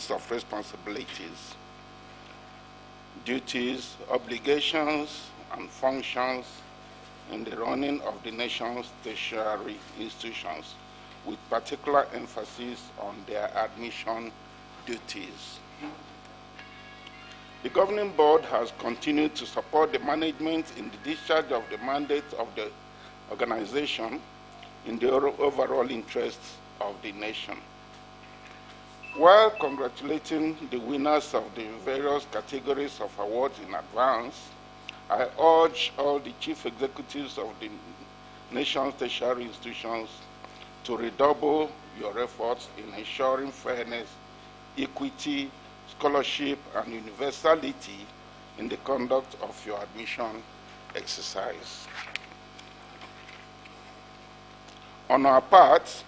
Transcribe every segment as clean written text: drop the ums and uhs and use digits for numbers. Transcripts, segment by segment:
loads of responsibilities, duties, obligations, and functions in the running of the nation's tertiary institutions, with particular emphasis on their admission duties. The governing board has continued to support the management in the discharge of the mandate of the organization in the overall interests of the nation. While congratulating the winners of the various categories of awards in advance, I urge all the chief executives of the nation's tertiary institutions to redouble your efforts in ensuring fairness, equity, scholarship, and universality in the conduct of your admission exercise. On our part,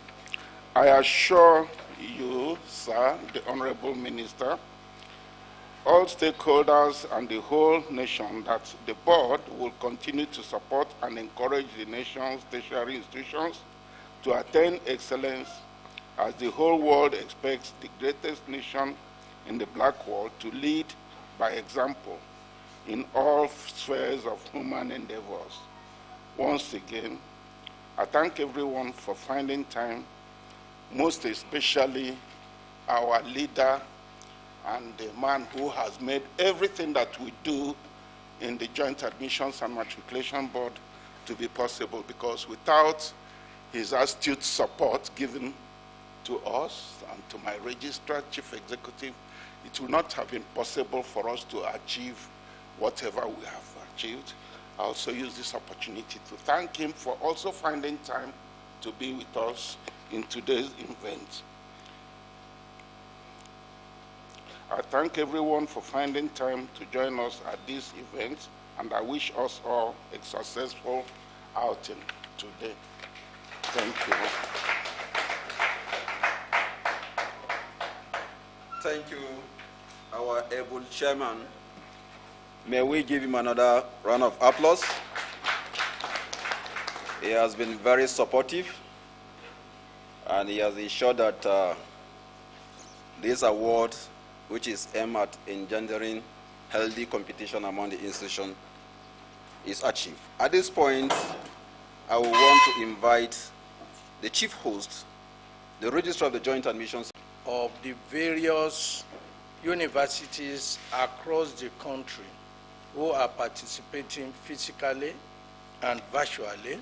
I assure you, sir, the Honorable Minister, all stakeholders and the whole nation that the board will continue to support and encourage the nation's tertiary institutions to attain excellence, as the whole world expects the greatest nation in the black world to lead by example in all spheres of human endeavors. Once again, I thank everyone for finding time, most especially our leader and the man who has made everything that we do in the Joint Admissions and Matriculation Board to be possible, because without his astute support given to us and to my registrar, chief executive, it would not have been possible for us to achieve whatever we have achieved. I also use this opportunity to thank him for also finding time to be with us in today's event. I thank everyone for finding time to join us at this event, and I wish us all a successful outing today. Thank you. Thank you, our able chairman. May we give him another round of applause. He has been very supportive, and he has ensured that this award, which is aimed at engendering healthy competition among the institution, is achieved. At this point, I will want to invite the chief host, the registrar of the Joint Admissions of the various universities across the country who are participating physically and virtually,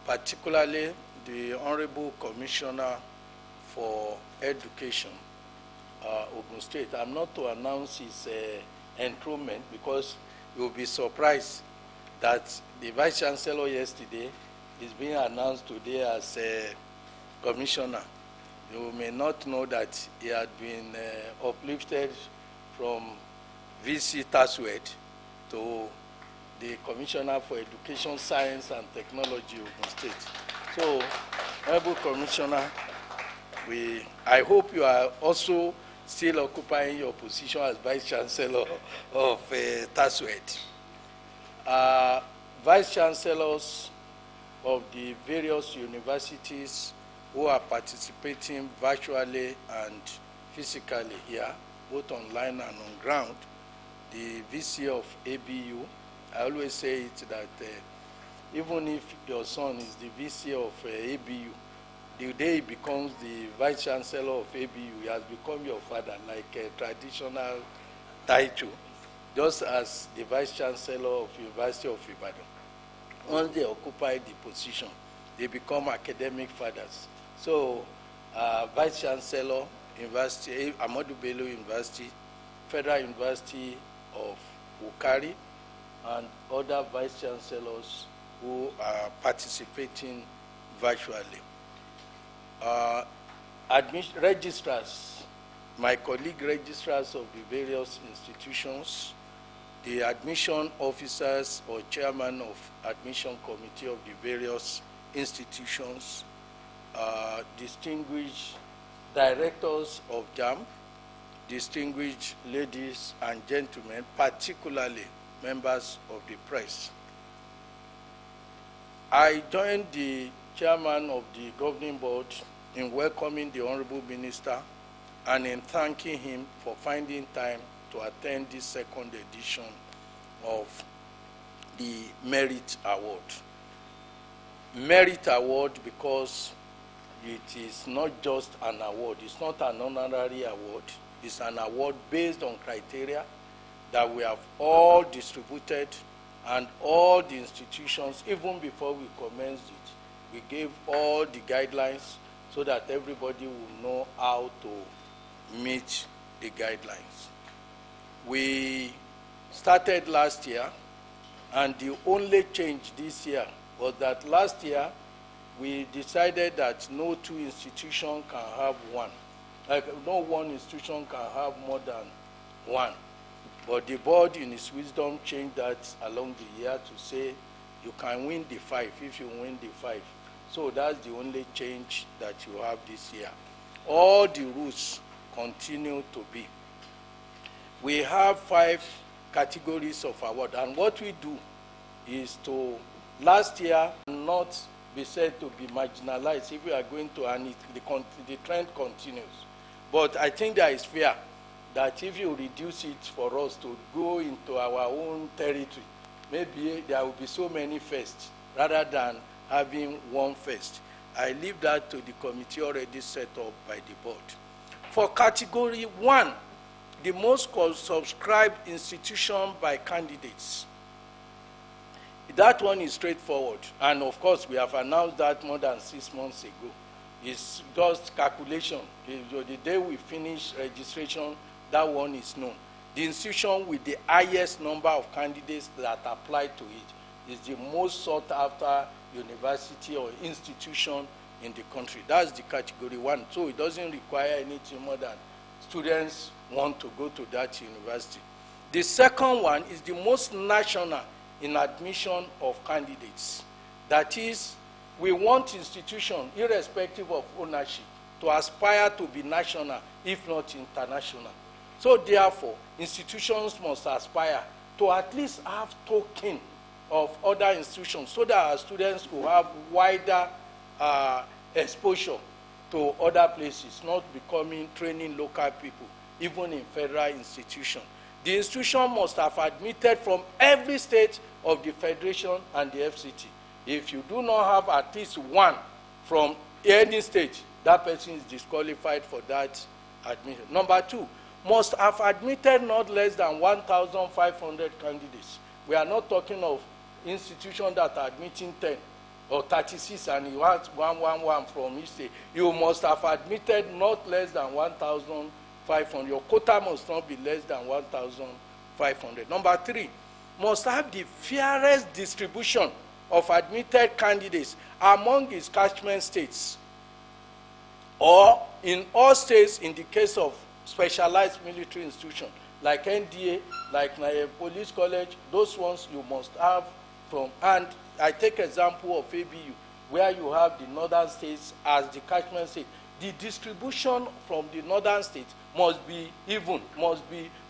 particularly the Honorable Commissioner for Education, Ogun State. I'm not to announce his enthronement because you'll be surprised that the Vice Chancellor yesterday is being announced today as a commissioner. You may not know that he had been uplifted from VC Taswed to the Commissioner for Education, Science and Technology, Ogun State. So, Honorable Commissioner, I hope you are also still occupying your position as Vice Chancellor of Taswed. Vice Chancellors of the various universities who are participating virtually and physically here, both online and on ground, the VC of ABU, I always say it that even if your son is the VC of ABU, the day he becomes the Vice Chancellor of ABU, he has become your father, like a traditional title, just as the Vice Chancellor of University of Ibadan. Once they occupy the position, they become academic fathers. So, Vice Chancellor, University, Ahmadu Bello University, Federal University of Ukari, and other Vice Chancellors who are participating virtually. Registrars, my colleague registrars of the various institutions, the admission officers or chairman of admission committee of the various institutions, distinguished directors of JAMB, distinguished ladies and gentlemen, particularly members of the press. I joined the chairman of the governing board in welcoming the Honorable Minister and in thanking him for finding time to attend this second edition of the Merit Award. Merit Award because it is not just an award, it's not an honorary award, it's an award based on criteria that we have all distributed, and all the institutions, even before we commenced it, we gave all the guidelines so that everybody will know how to meet the guidelines. We started last year, and the only change this year was that last year we decided that no two institutions can have one. Like no one institution can have more than one. But the board, in its wisdom, changed that along the year to say you can win the 5 if you win the 5. So that's the only change that you have this year. All the rules continue to be. We have 5 categories of award, and what we do is to, last year, not be said to be marginalized if we are going to, and the trend continues. But I think there is fear that if you reduce it for us to go into our own territory, maybe there will be so many firsts rather than having one first. I leave that to the committee already set up by the board. For category 1, the most subscribed institution by candidates. That one is straightforward, and of course we have announced that more than 6 months ago. It's just calculation. The day we finish registration, that one is known. The institution with the highest number of candidates that apply to it is the most sought after university or institution in the country. That's the category 1. So it doesn't require anything more than students want to go to that university. The second one is the most national in admission of candidates. That is, we want institutions, irrespective of ownership, to aspire to be national, if not international. So therefore, institutions must aspire to at least have token of other institutions so that our students will have wider exposure to other places, not becoming training local people, even in federal institutions. The institution must have admitted from every state of the Federation and the FCT. If you do not have at least one from any state, that person is disqualified for that admission. Number 2, must have admitted not less than 1,500 candidates. We are not talking of institutions that are admitting 10 or 36 and you want 111 from each state. You must have admitted not less than 1,500. Your quota must not be less than 1,500. Number 3, must have the fairest distribution of admitted candidates among its catchment states, or in all states in the case of specialized military institutions like NDA, like Police College. Those ones you must have from, and I take example of ABU, where you have the northern states as the catchment state. The distribution from the northern states must be even,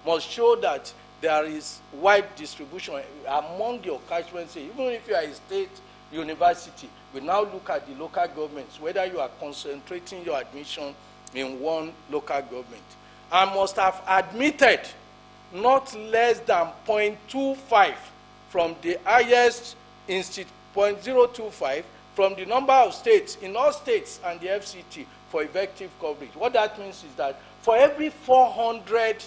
must show that there is wide distribution among your catchment states. Even if you are a state university, we now look at the local governments, whether you are concentrating your admission in one local government. And must have admitted not less than 0.25 from the highest institute, 0.025 from the number of states, in all states and the FCT for effective coverage. What that means is that for every 400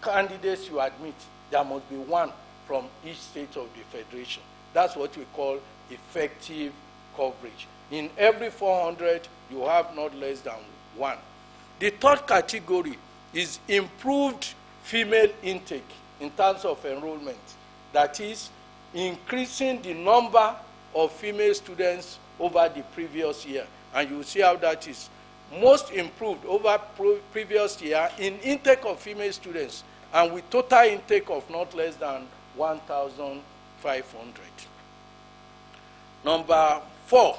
candidates you admit, there must be one from each state of the Federation. That's what we call effective coverage. In every 400, you have not less than one. The third category is improved female intake in terms of enrollment. That is, increasing the number of female students over the previous year. And you will see how that is most improved over previous year in intake of female students, and with total intake of not less than 1,500. Number 4,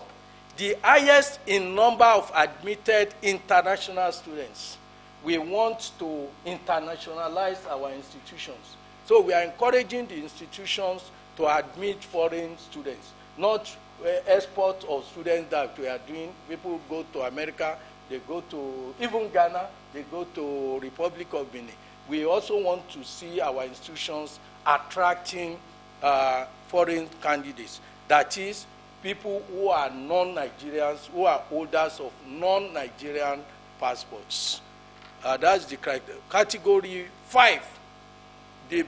the highest in number of admitted international students. We want to internationalize our institutions. So we are encouraging the institutions to admit foreign students, not export of students that we are doing. People go to America, they go to, even Ghana, they go to Republic of Benin. We also want to see our institutions attracting foreign candidates. That is, people who are non-Nigerians, who are holders of non-Nigerian passports. That's the criteria. Category 5, the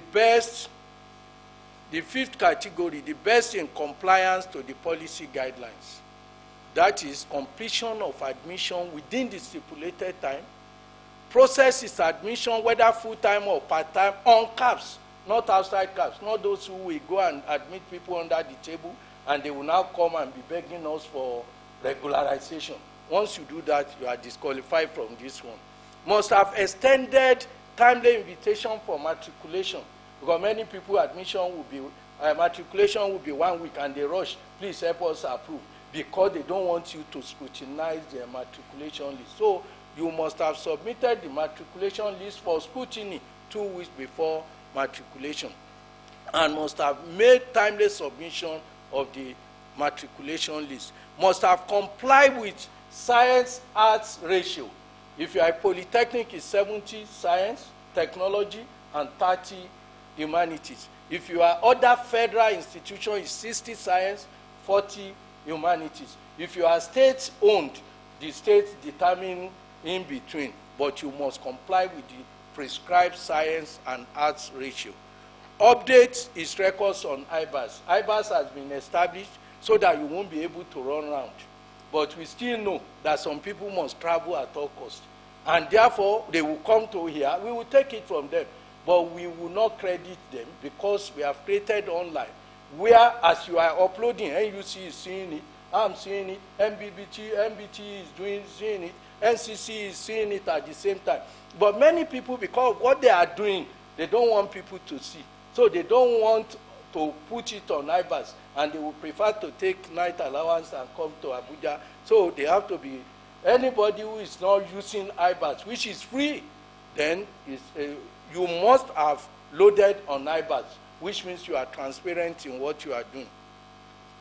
fifth category, the best in compliance to the policy guidelines. That is completion of admission within the stipulated time. Process is admission, whether full-time or part-time, on caps, not outside caps, not those who will go and admit people under the table and they will now come and be begging us for regularization. Once you do that, you are disqualified from this one. Must have extended timely invitation for matriculation, because many people matriculation will be 1 week and they rush, please help us approve, because they don't want you to scrutinize their matriculation list. So you must have submitted the matriculation list for scrutiny 2 weeks before matriculation, and must have made timely submission of the matriculation list. Must have complied with science-arts ratio. If you are a polytechnic, it's 70 science, technology, and 30 humanities. If you are other federal institution, it's 60 science, 40 humanities. If you are state-owned, the state determine in between, but you must comply with the prescribed science and arts ratio. Update is records on IBAS. IBAS has been established so that you won't be able to run around. But we still know that some people must travel at all costs. And therefore, they will come to here. We will take it from them. But we will not credit them because we have created online, where as you are uploading, NUC is seeing it, I'm seeing it, MBT is seeing it, NCC is seeing it at the same time. But many people, because of what they are doing, they don't want people to see. So they don't want to put it on IBAS, and they will prefer to take night allowance and come to Abuja. So they have to be, anybody who is not using IBAS, which is free, then you must have loaded on IBAS, which means you are transparent in what you are doing.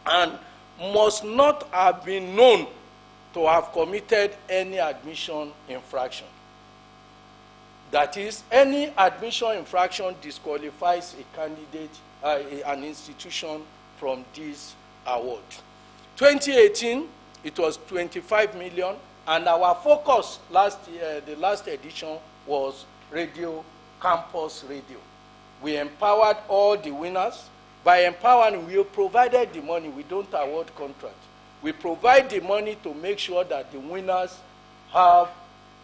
And must not have been known to have committed any admission infraction. That is, any admission infraction disqualifies a candidate, an institution from this award. 2018, it was 25 million, and our focus last year, the last edition, was radio, campus radio. We empowered all the winners. By empowering, we provided the money. We don't award contracts. We provide the money to make sure that the winners have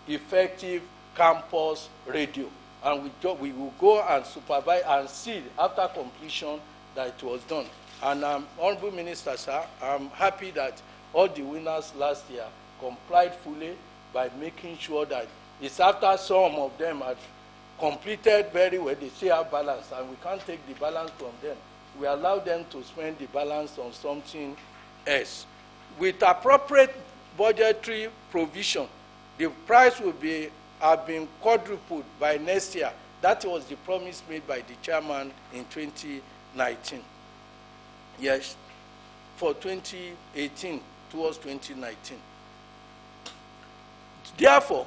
effective campus radio. And we will go and supervise and see after completion that it was done. And Honorable Minister, sir, I'm happy that all the winners last year complied fully by making sure that it's after some of them had completed very well, they still have balance, and we can't take the balance from them. We allow them to spend the balance on something else. With appropriate budgetary provision, the price will have been quadrupled by next year. That was the promise made by the chairman in 2019. Yes, for 2018 towards 2019. Therefore,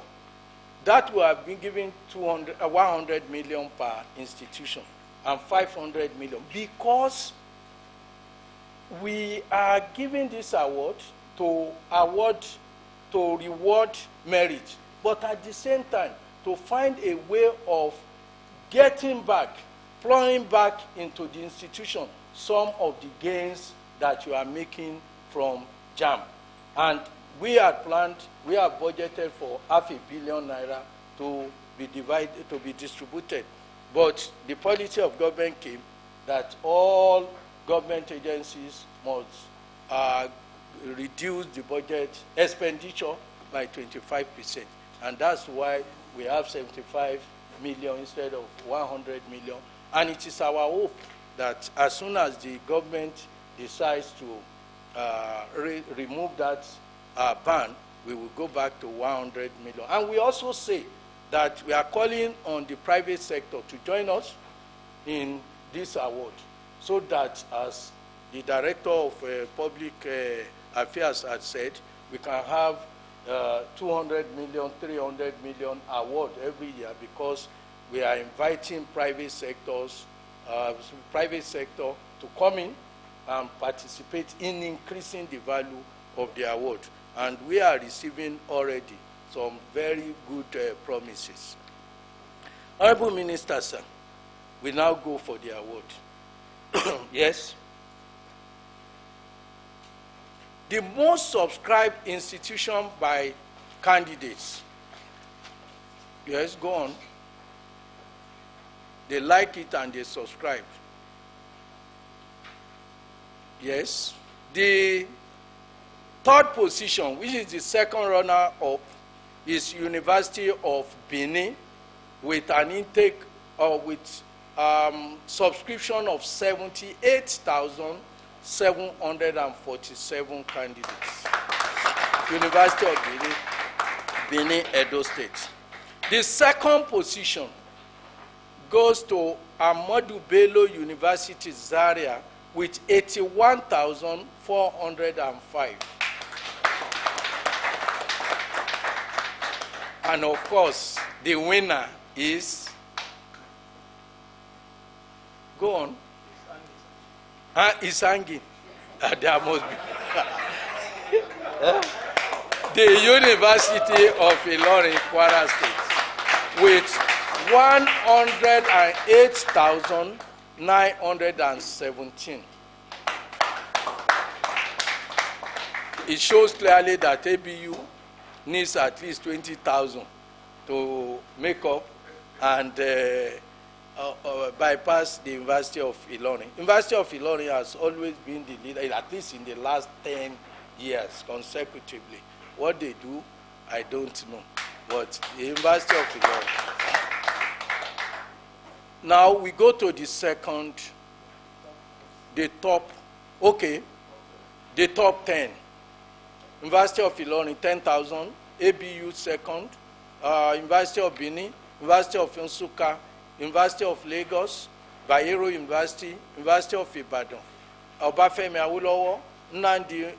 that will have been given 100 million per institution and 500 million, because we are giving this award to reward merit, but at the same time to find a way of getting back, plowing back into the institution some of the gains that you are making from JAMB. And we had planned, we have budgeted for ₦500 billion to be divided, to be distributed. But the policy of government came that all government agencies must reduce the budget expenditure by 25%. And that's why we have 75 million instead of 100 million. And it is our hope that as soon as the government decides to remove that ban, we will go back to 100 million. And we also say that we are calling on the private sector to join us in this award, so that, as the Director of Public Affairs had said, we can have 200 million, 300 million award every year because we are inviting private sector to come in and participate in increasing the value of the award. And we are receiving already some very good promises. Honorable Minister, sir, we now go for the award. Yes. The most subscribed institution by candidates. Yes, go on. They like it and they subscribe. Yes. The third position, which is the second runner-up, is University of Benin with an intake with subscription of 78,747 candidates. University of Benin, Edo State. The second position goes to Ahmadu Bello University, Zaria, with 81,405. And of course, the winner is, go on. Isangi. There must be. The University of Ilorin, Kwara State, with 108,917. It shows clearly that ABU needs at least 20,000 to make up and bypass the University of Ilorin. University of Ilorin has always been the leader, at least in the last 10 years consecutively. What they do, I don't know. But the University of Ilorin. Now we go to the second, the top, okay, the top 10. University of Ilorin, 10,000. ABU second. University of Benin, University of Nsukka, University of Lagos, Bayero University, University of Ibadan, Obafemi Awolowo, Nnamdi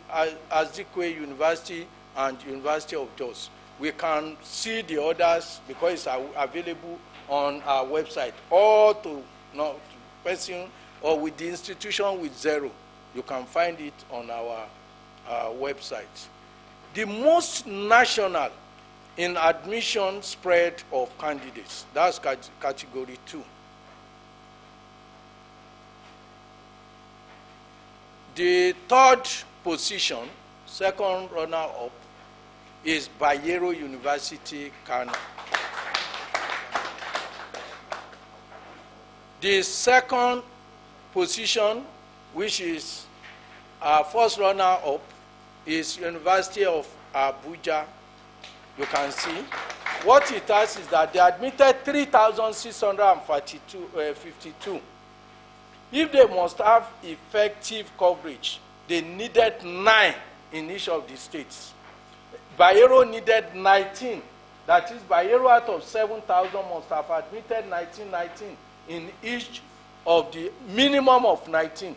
Azikiwe University, and University of Jos. We can see the others because it's available on our website, or to person or with the institution with zero. You can find it on our website. The most national in admission spread of candidates, that's category 2. The third position, second runner-up, is Bayero University, Kano. The second position, which is our first runner-up, is University of Abuja. You can see. What it has is that they admitted 3,652. If they must have effective coverage, they needed 9 in each of the states. Bayero needed 19. That is, Bayero out of 7,000 must have admitted 19 in each of the minimum of 19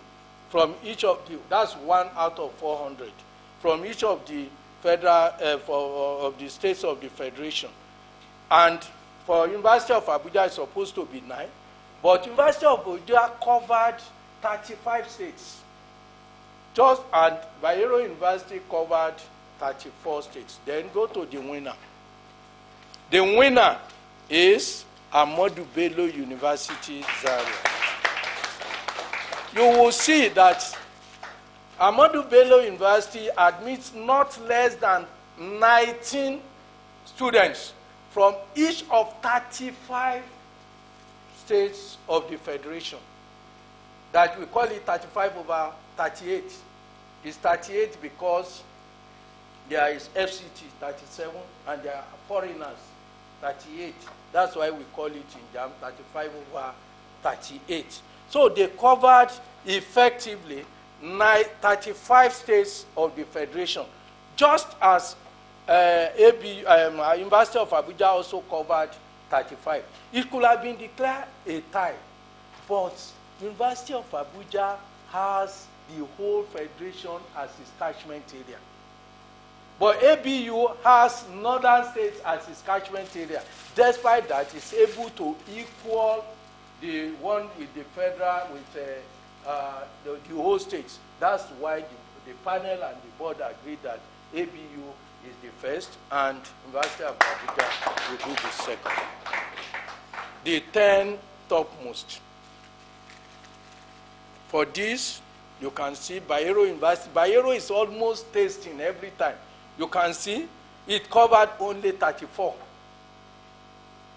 from each of the, that's 1 out of 400 from each of the federal of the states of the federation. And for University of Abuja, it's supposed to be 9, but University of Abuja covered 35 states. And Bayero University covered 34 states. Then go to the winner. The winner is Ahmadu Bello University, Zaria. You will see that Ahmadu Bello University admits not less than 19 students from each of 35 states of the federation. That we call it 35 over 38. It's 38 because there is FCT 37 and there are foreigners 38. That's why we call it in JAMB 35 over 38. So they covered effectively 35 states of the federation, just as University of Abuja also covered 35. It could have been declared a tie, but University of Abuja has the whole federation as its catchment area. But ABU has northern states as its catchment area. Despite that, it's able to equal the one with the federal, with the whole states. That's why the panel and the board agreed that ABU is the first and University of Abuja will be the second. The 10 topmost. For this, you can see Bayero University. Bayero is almost tasting every time. You can see it covered only 34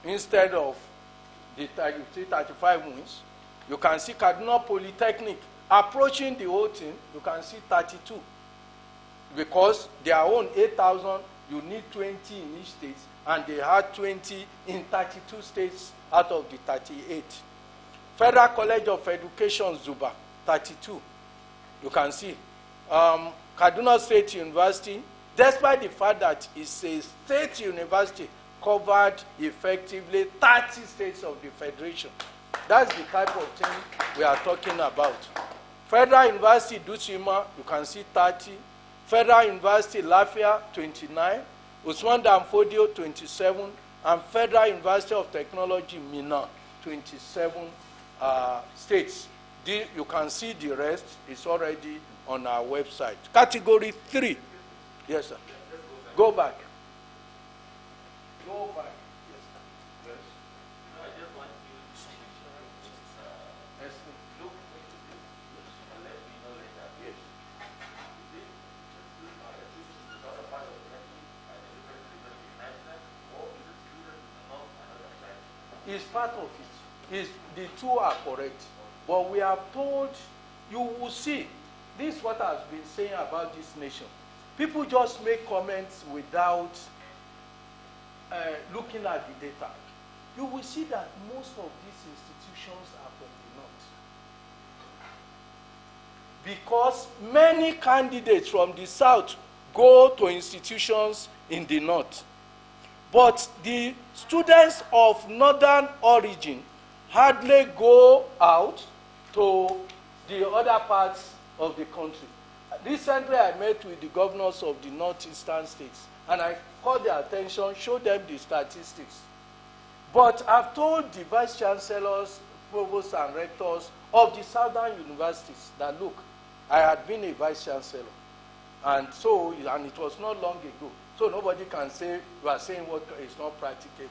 instead of the 35 wins. You can see Kaduna Polytechnic approaching the whole thing. You can see 32 because their own 8,000, you need 20 in each state, and they had 20 in 32 states out of the 38. Federal College of Education, Zuba, 32. You can see. Kaduna State University, despite the fact that it's a state university, covered effectively 30 states of the federation. That's the type of thing we are talking about. Federal University Dusima, you can see 30. Federal University Lafayette, 29. Usman Danfodio, 27. And Federal University of Technology, Minna, 27 states. You can see the rest is already on our website. Category 3. Yes, sir. Go back. Go back. Yes, sir. Yes. No, I just want you to look and let me know later. Yes. Is it also part of the national, or is it students not another side? It's part of it. The two are correct. But we are told, you will see, this is what I've been saying about this nation. People just make comments without looking at the data. You will see that most of these institutions are from the north. Because many candidates from the south go to institutions in the north. But the students of northern origin hardly go out to the other parts of the country. Recently, I met with the governors of the northeastern states, and I called their attention, showed them the statistics. But I've told the vice chancellors, provosts, and rectors of the southern universities that, look, I had been a vice chancellor, and it was not long ago. So nobody can say, you are saying what is not practicable.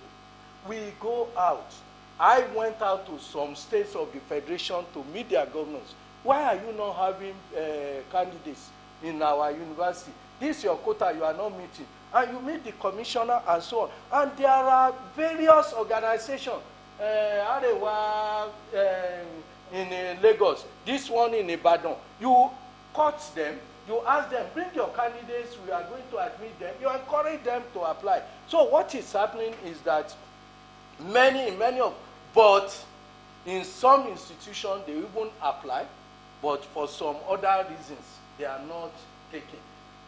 We go out. I went out to some states of the federation to meet their governors. Why are you not having candidates in our university? This is your quota, you are not meeting. And you meet the commissioner and so on. And there are various organizations. Arewa in Lagos, this one in Ibadan. You cut them, you ask them, bring your candidates, we are going to admit them. You encourage them to apply. So what is happening is that but in some institutions, they even apply, but for some other reasons, they are not taken.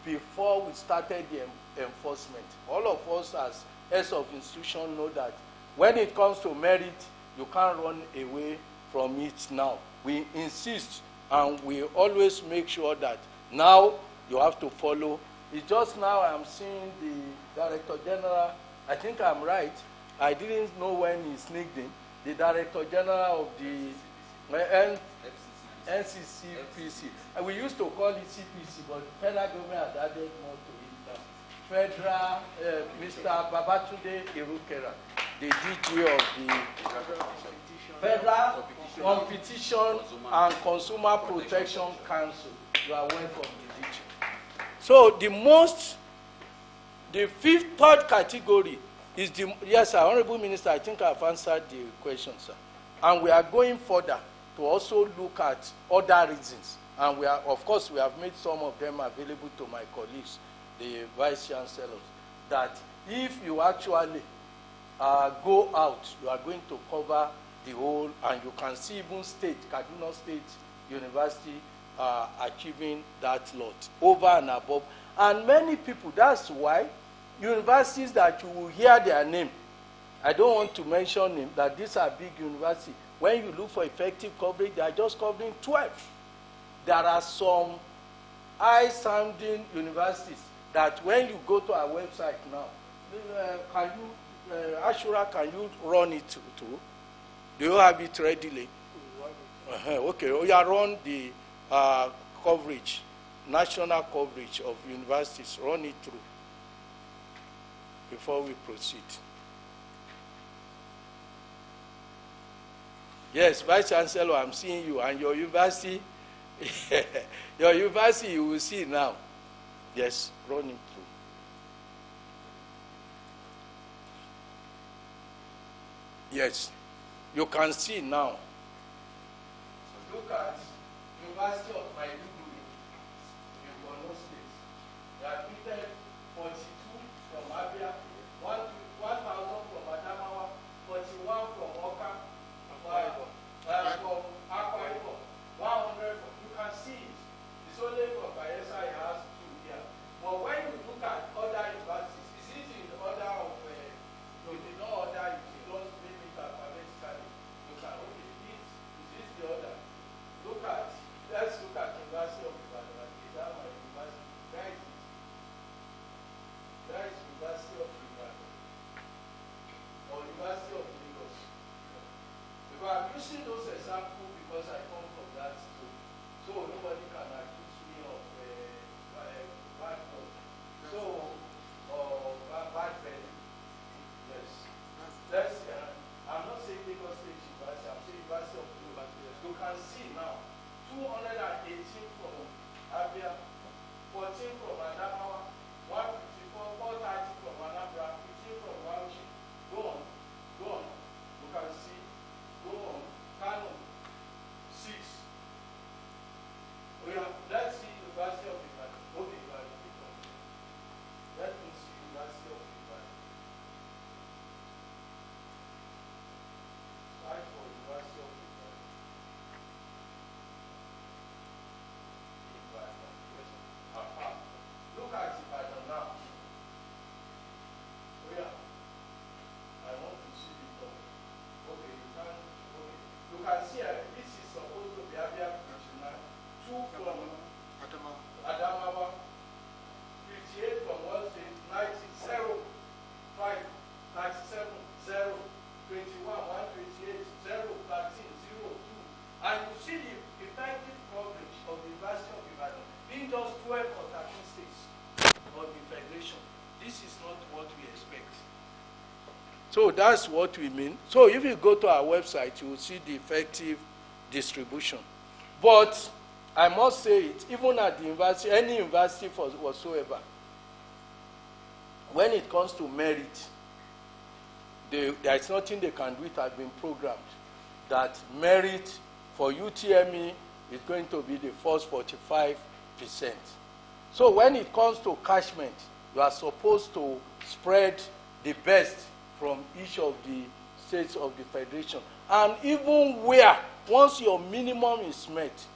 Before we started the enforcement, all of us as heads of institution know that when it comes to merit, you can't run away from it now. We insist, and we always make sure that now you have to follow. It's just now I'm seeing the Director General, I think I'm right, I didn't know when he sneaked in. The Director General of the NCCPC. And we used to call it CPC, but the federal government had added more to it. Federal, Mr. Babatunde Irukera, the DG of the Federal Competition and Consumer Protection Council. You are welcome, the DG. So the third category is yes, sir, Honorable Minister, I think I've answered the question, sir. And we are going further to also look at other reasons. And we are, of course, we have made some of them available to my colleagues, the vice chancellors, that if you actually go out, you are going to cover the whole, and you can see even Kaduna State University achieving that lot, over and above. And many people, that's why universities that you will hear their name, I don't want to mention them, that these are big universities. When you look for effective coverage, they are just covering 12. There are some high-sounding universities that when you go to our website now, can you, Ashura, can you run it too? Do you have it readily? Okay, we are run the coverage, national coverage of universities. Run it through before we proceed. Yes, Vice Chancellor, I'm seeing you, and your university, your university, you will see now. Yes, run it through. Yes, you can see now. Look at University of Maiduguri in Borno State. They admitted 42 from Abia, 1,000 from Adamawa, 41 from Oka, from Akwa Ibom, 100 from, you can see it. It's only from Bayelsa it has 2 here. But when you look at other universities, is it in the order of, you did not order it, you don't name it alphabetically. You can, okay, is this the order? Look at, let's look at University of Ibadan. Is that my university? Where is it? Where is University of Ibadan? Or University of Lagos? Because I'm using those examples because I come from that school. So nobody can accuse me of bad thought. So, or bad belly. Yes. Let's, I'm not saying Lagos State University, I'm saying University of Lagos. You can see now, 218 from Abia, 14 from Adamawa, 154, 430 from Anambra, 15 from Bauchi. Go on, go on. You can see, go on. Kano, 6. Let's see University of Ibadan. Okay, Ibadan. Let me see University of Ibadan. Search for University of Ibadan. Look at Ibadan now. Oh yeah. I want to see the top. Okay, you can. Okay. You can see this is supposed to be Abia 2 from Adamawa, 58 from one state, 90, 0, 5, 97, 0, 21, 128, 0, 13, 0, 2. And you see the effective coverage of the University of Ibadan being just 12 or 13 states of the Federation. This is not what we expect. So that's what we mean. So if you go to our website, you will see the effective distribution. But I must say it, even at the university, any university whatsoever, when it comes to merit, there is nothing they can do. It has been programmed that merit for UTME is going to be the first 45%. So when it comes to catchment, you are supposed to spread the best from each of the states of the Federation. And even where, once your minimum is met,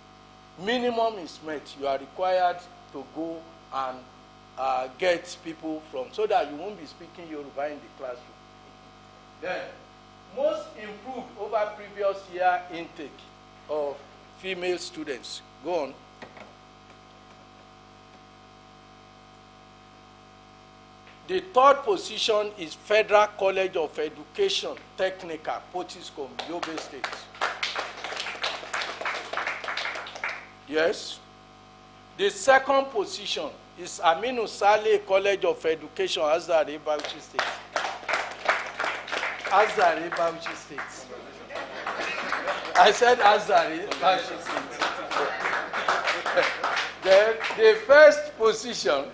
you are required to go and get people from, so that you won't be speaking Yoruba in the classroom. Then, most improved over previous year intake of female students. Go on. The third position is Federal College of Education, Technical, Potiskum, Yobe State. Yes. The second position is Aminu Saleh College of Education, Azare, Bauchi State. Azare, Bauchi State. I said Azare, Bauchi State. Then the first position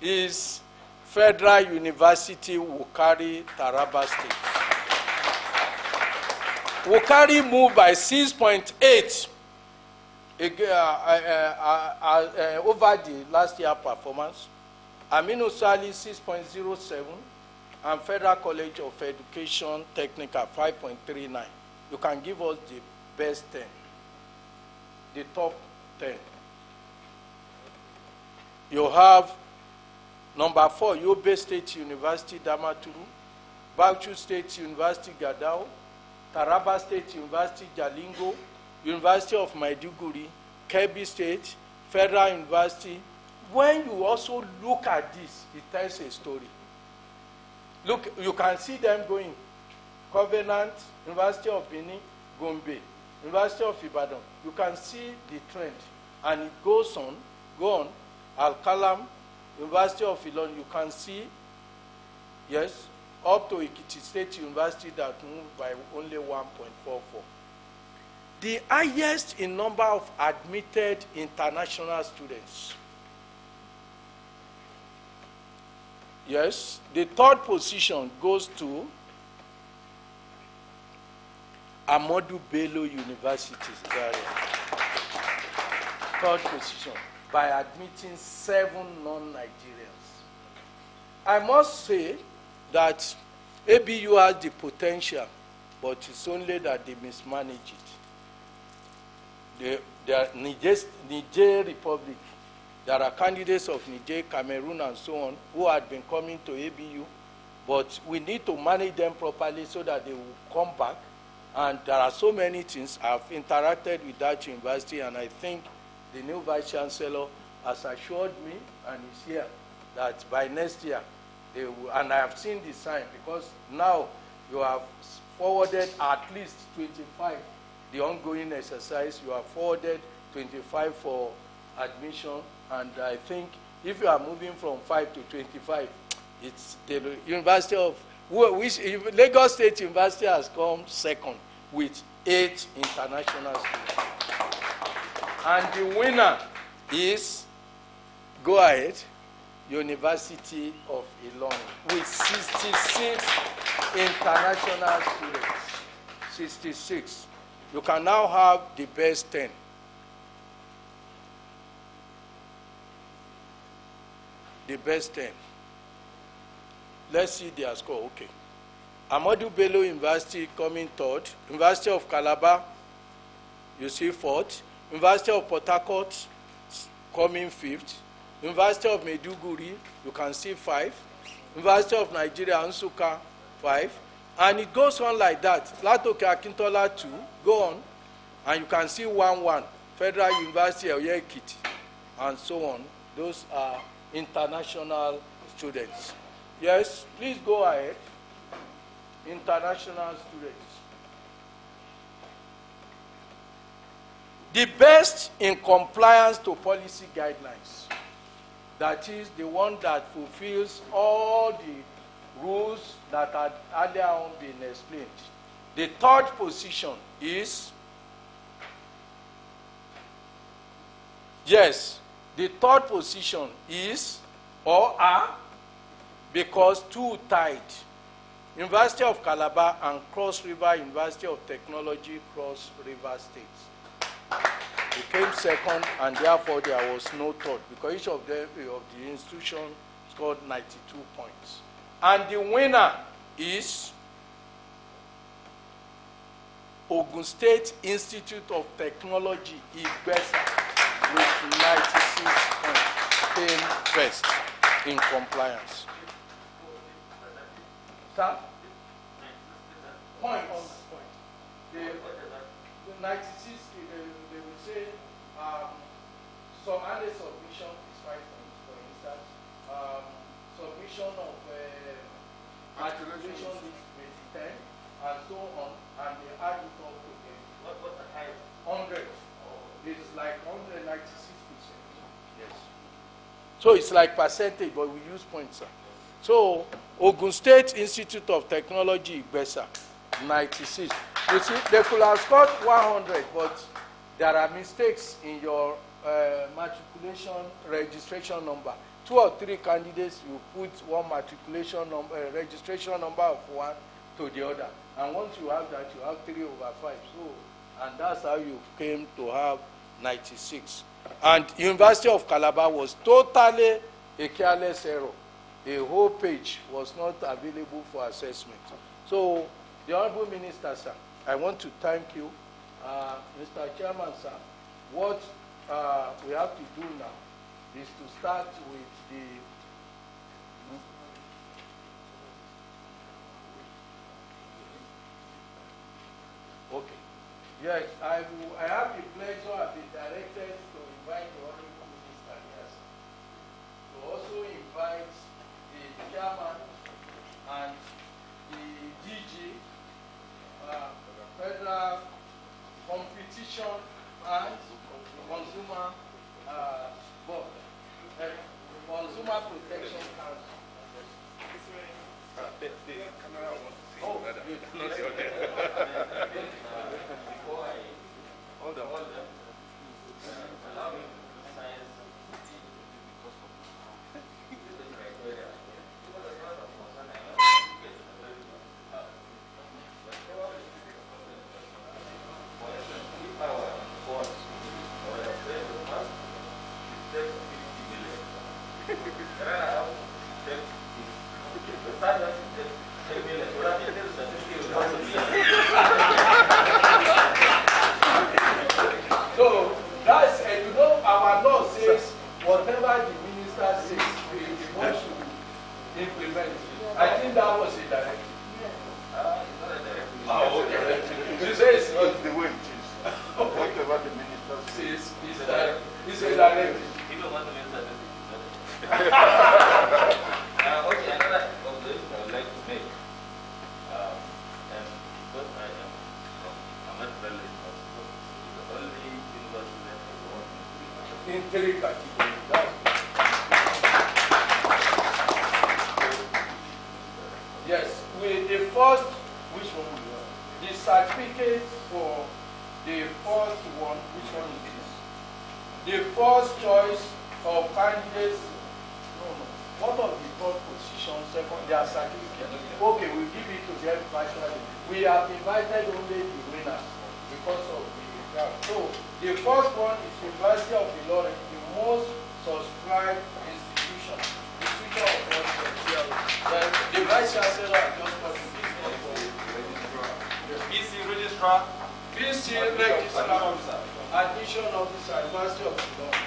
is Federal University, Wukari, Taraba State. Wukari moved by 6.8 over the last year performance. Aminu Sali 6.07 and Federal College of Education Technical 5.39. You can give us the best 10, the top 10. You have number 4, Yobe State University, Damaturu, Bauchi State University, Gadao, Taraba State University, Jalingo, University of Maiduguri, Kebbi State, Federal University, when you also look at this, it tells a story. Look, you can see them going. Covenant, University of Benin, Gombe, University of Ibadan. You can see the trend. And it goes on, Al-Kalam, University of Ilorin, you can see, yes, up to Ekiti State University that moved by only 1.44. The highest in number of admitted international students. Yes, the third position goes to Ahmadu Bello University, Zaria. Third position, by admitting 7 non-Nigerians. I must say that ABU has the potential, but it's only that they mismanage it. The Niger Republic, there are candidates of Niger, Cameroon, and so on, who had been coming to ABU, but we need to manage them properly so that they will come back. And there are so many things. I've interacted with that university, and I think the new Vice Chancellor has assured me, and is here, that by next year, they will, and I have seen the sign, because now you have forwarded at least 25, the ongoing exercise, you have forwarded 25 for admission, and I think if you are moving from 5 to 25, it's the University of, which Lagos State University has come second with 8 international students. And the winner is, go ahead, University of Ilorin with 66 international students. 66. You can now have the best 10. The best 10. Let's see their score. Okay. Ahmadu Bello University coming third. University of Calabar, you see fourth. University of Port Harcourt coming fifth. University of Maiduguri, you can see 5. University of Nigeria, Nsukka, 5. And it goes on like that. Latoke Akintola 2, go on. And you can see 1-1. Federal University of Ekiti, and so on. Those are international students. Yes, please go ahead. International students. The best in compliance to policy guidelines. That is the one that fulfills all the rules that had earlier on been explained. The third position is, yes, the third position is, or are, because 2 tied. University of Calabar and Cross River University of Technology, Cross River States. They came second, and therefore there was no third, because each of the institutions scored 92 points. And the winner is Ogun State Institute of Technology, Igbesa, with 96 points, came first in compliance. Sir? Points. The 96, they will say some early submission is 5 points, for instance. Submission of matriculation is 10, and so on, and they add it up to What's the highest? 100. It's like 196%. Yes. So it's like percentage, but we use points, sir. So Ogun State Institute of Technology, Igbesa, 96. You see, they could have scored 100, but there are mistakes in your matriculation registration number. 2 or 3 candidates, you put one matriculation number, registration number of one to the other. And once you have that, you have 3/5. So, and that's how you came to have 96. And University of Calabar was totally a careless error. A whole page was not available for assessment. So, the Honorable Minister, sir, I want to thank you. Mr. Chairman, sir, what we have to do now is to start with the okay. Yes, I have the pleasure of being directed to invite the Honorable Minister here, sir. also invite the chairman and the DG, Federal Competition and Consumer Board, Consumer Protection Council. The camera wants to see. Oh, Not good. your name. Hold on. So that's, you know, our law says whatever the minister says, the board should implement. I think that was a directive. Okay. He says That's the way it is. Whatever the minister says. it's a directive. Even what the minister says. Okay, another observation I would like to make. And because I am from Matriculation, the only university that has won In three categories. Yes, with the first, which one? The certificate for the first one, which one is this? The first choice of candidates, what of the third position, second, their certificate? Okay, we'll give it to them virtually. We have invited only the winners because of the crowd. So, the first one is University of Ilorin, the most subscribed institution. Then the Vice Chancellor has just got the BC registrar. BC Registrar, Admission Officer, University of Ilorin.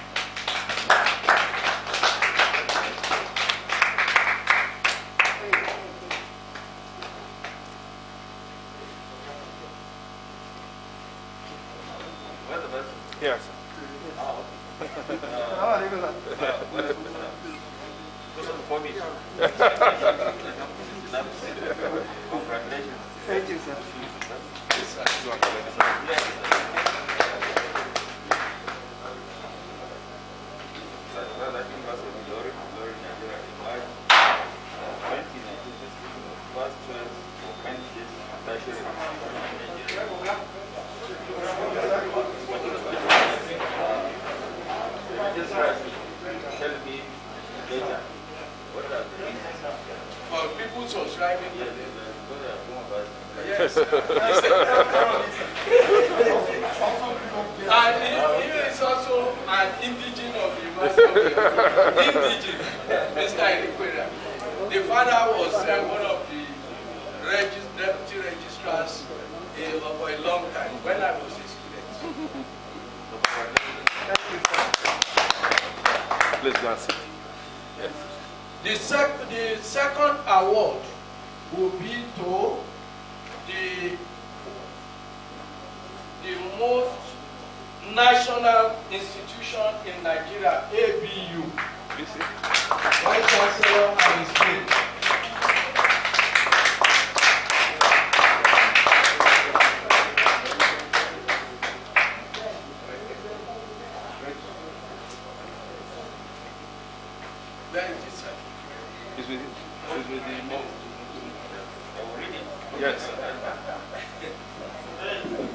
Where's the best? Yes. Those are the hobbies. Congratulations. Thank you, sir. Well, I think that's what Glory Nigeria in March 2019. First choice for candidates tertiary education in Nigeria. Tell me later. What are the reasons? For people subscribing, Yes, yes. And he is also an indigene of the University of Ilorin. Indigene, Mr. Irikwera. The father was one of the deputy registrars for a long time when I was a student. Please go and sit. Yes. The second award will be to the most national institution in Nigeria, ABU. Vice Chancellor and his team. Where is this certificate? It's with you. It's with the Yes.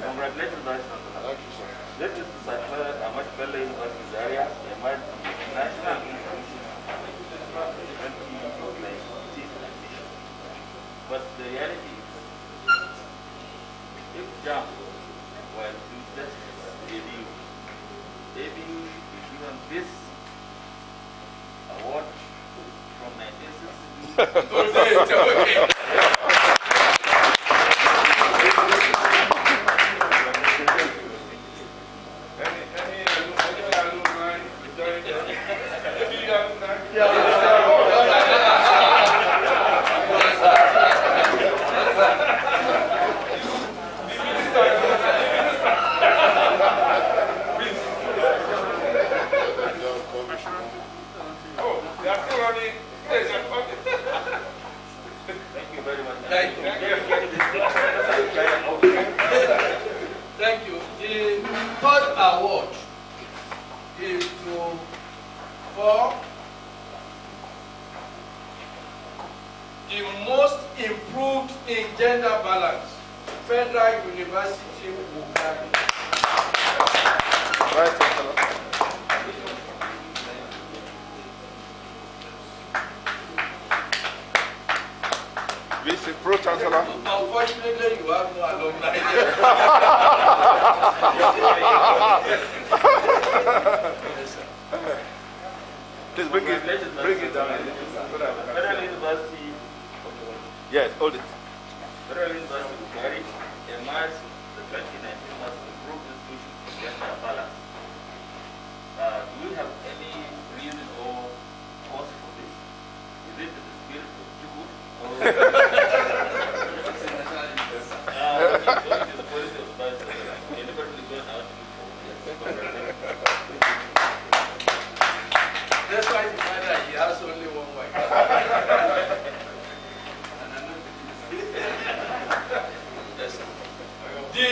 Congratulations, Vice Chancellor. Thank you, sir. This is to certify Matriculation University Zaria, a national institution of 2019. But the reality is, if JAMB were to test ABU should be given this award from 1962. Okay. third award is for the most improved in gender balance, Federal University Uganda. Right, Vice Pro Chancellor. Unfortunately, you have no alumni here. Please bring it down. Federal University. Yes, hold it. Federal University Bukari emerged the 2019 most improved institution in gender balance. Do we have any reason or cause for this? Is it the spirit of Juhud? Or it is the policy of Vice deliberately going out to look for That's why the father, he has only one wife. The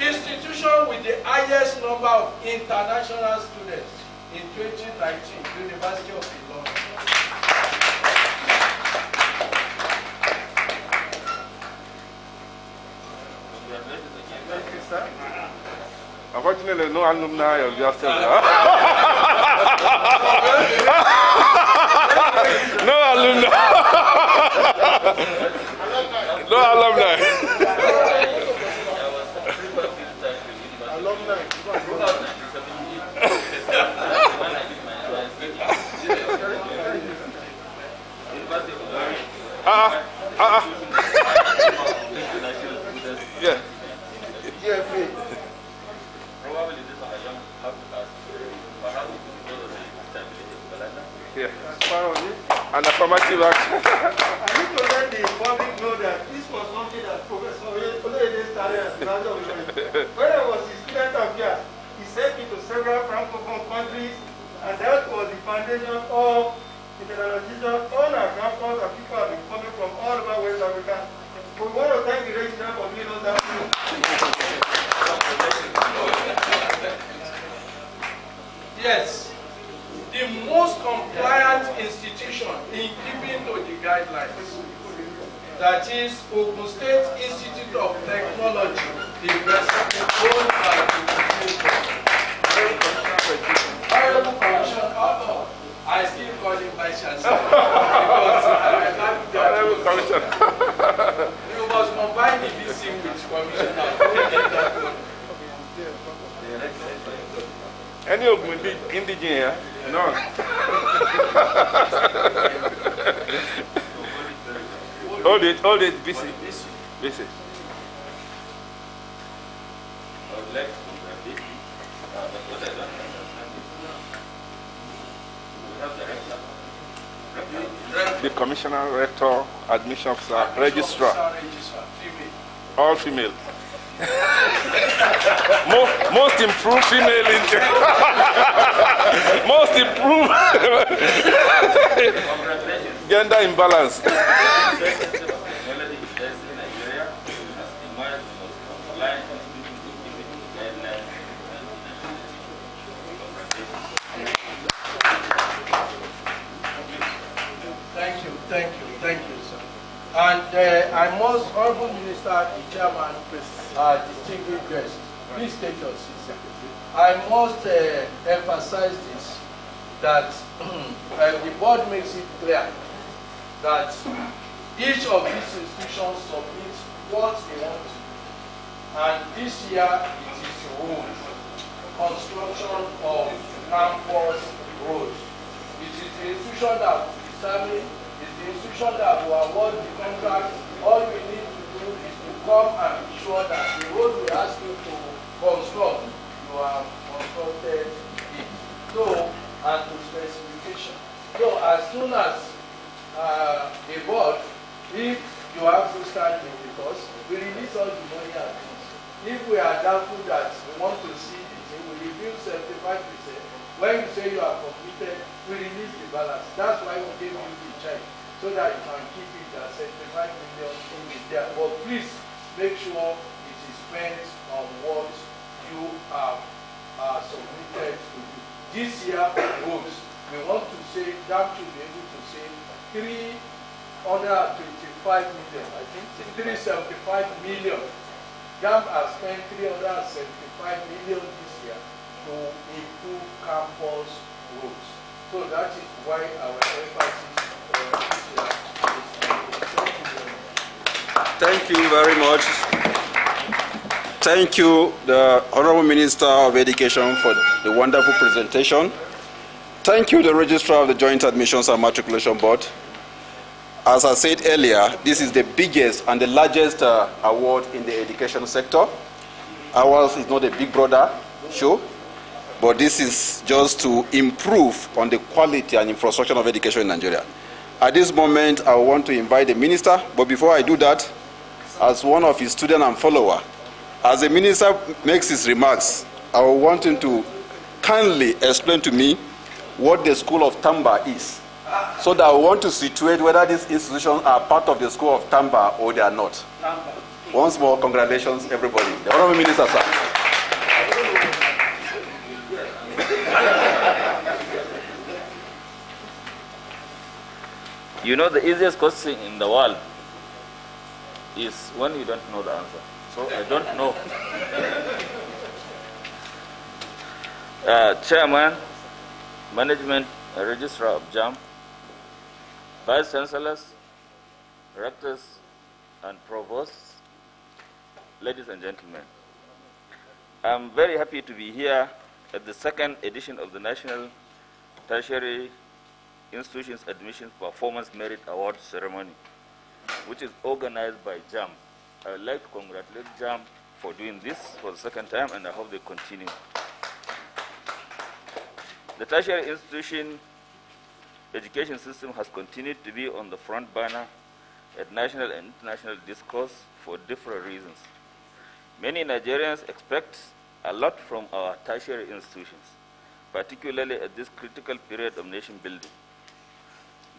institution with the highest number of international students in 2019, University of Ilorin. Thank you, sir. Unfortunately, no alumni of your study. No alumni. No alumni. Yeah. probably this one I don't have to ask, perhaps because of the stability of Balanda. Yeah. An affirmative action. I need to let the public know that this was something that Professor Olede started as a graduate of university. When I was a student of here, he sent me to several Francophone countries, and that was the foundation of internationalization. All our grandfathers and people have been coming from all over West Africa. We want to thank the registrar for giving us that. Yes, the most compliant institution in keeping to the guidelines. That is Ogun State Institute of Technology, the owned by the Honorable Commission, I still call him Vice Chancellor because I have that. You must combine the VC with Commissioner. Any of them indigenous here? No. Hold it, busy. I would like to congratulate you, but what I don't understand is we have the rector. The commissioner, rector, admission officer, registrar, all female. Most improved female in most improved gender imbalance. Thank you, sir. And I must, Honorable Minister, the Chairman, distinguished guests, please take your seats. I must emphasize this, that the board makes it clear that each of these institutions submits what they want to do. And this year it is road, construction of campus roads. It is the institution that will determine, it's the institution that will award the contract. All we need to do is to come and be sure that the road we ask you to construct, you have constructed it. So, and to specification. So, as soon as a board, if you have to stand in with us, we release all the money at once. If we are doubtful that we want to see it, we review 75%. When you say you are completed, we release the balance. That's why we gave you the check, so that you can keep it at 75 million in there. But please make sure it is spent on what you have this year roads, we want to say JAMB should be able to say 325 million, I think 375 million. JAMB has spent 375 million this year to improve campus roads. So that is why our emphasis this year is. Thank you very much. Thank you, the Honorable Minister of Education, for the wonderful presentation. Thank you, the Registrar of the Joint Admissions and Matriculation Board. As I said earlier, this is the biggest and the largest award in the education sector. Ours is not a big brother show, but this is just to improve on the quality and infrastructure of education in Nigeria. At this moment, I want to invite the minister, but before I do that, as one of his student and follower, as the minister makes his remarks, I want him to kindly explain to me what the School of Tamba is, so that I want to situate whether these institutions are part of the School of Tamba or they are not. Once more, congratulations, everybody. The Honorable Minister, sir. You know, the easiest question in the world is when you don't know the answer. So I don't know. Chairman, Management and Registrar of JAMB, Vice Chancellors, Rectors, and Provosts, ladies and gentlemen, I'm very happy to be here at the second edition of the National Tertiary Institutions Admission Performance Merit Award Ceremony, which is organized by JAMB. I would like to congratulate JAMB for doing this for the second time, and I hope they continue. The tertiary institution education system has continued to be on the front burner at national and international discourse for different reasons. Many Nigerians expect a lot from our tertiary institutions, particularly at this critical period of nation building.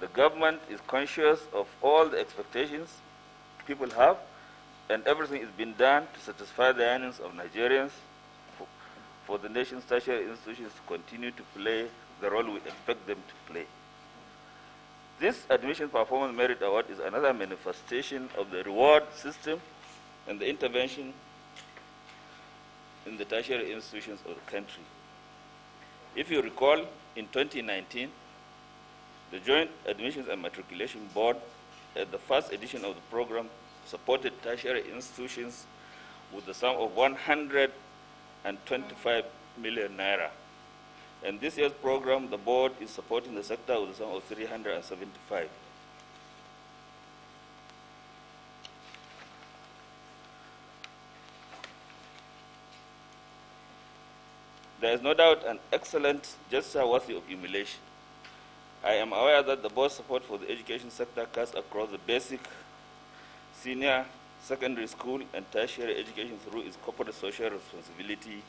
The government is conscious of all the expectations people have, and everything is being done to satisfy the yearnings of Nigerians for the nation's tertiary institutions to continue to play the role we expect them to play. This Admission Performance Merit Award is another manifestation of the reward system and the intervention in the tertiary institutions of the country. If you recall, in 2019, the Joint Admissions and Matriculation Board, at the first edition of the program, supported tertiary institutions with the sum of 125 million naira. And this year's program, the board is supporting the sector with the sum of 375. There is no doubt an excellent gesture worthy of emulation. I am aware that the board's support for the education sector cuts across the basic, senior, secondary school, and tertiary education through its corporate social responsibility,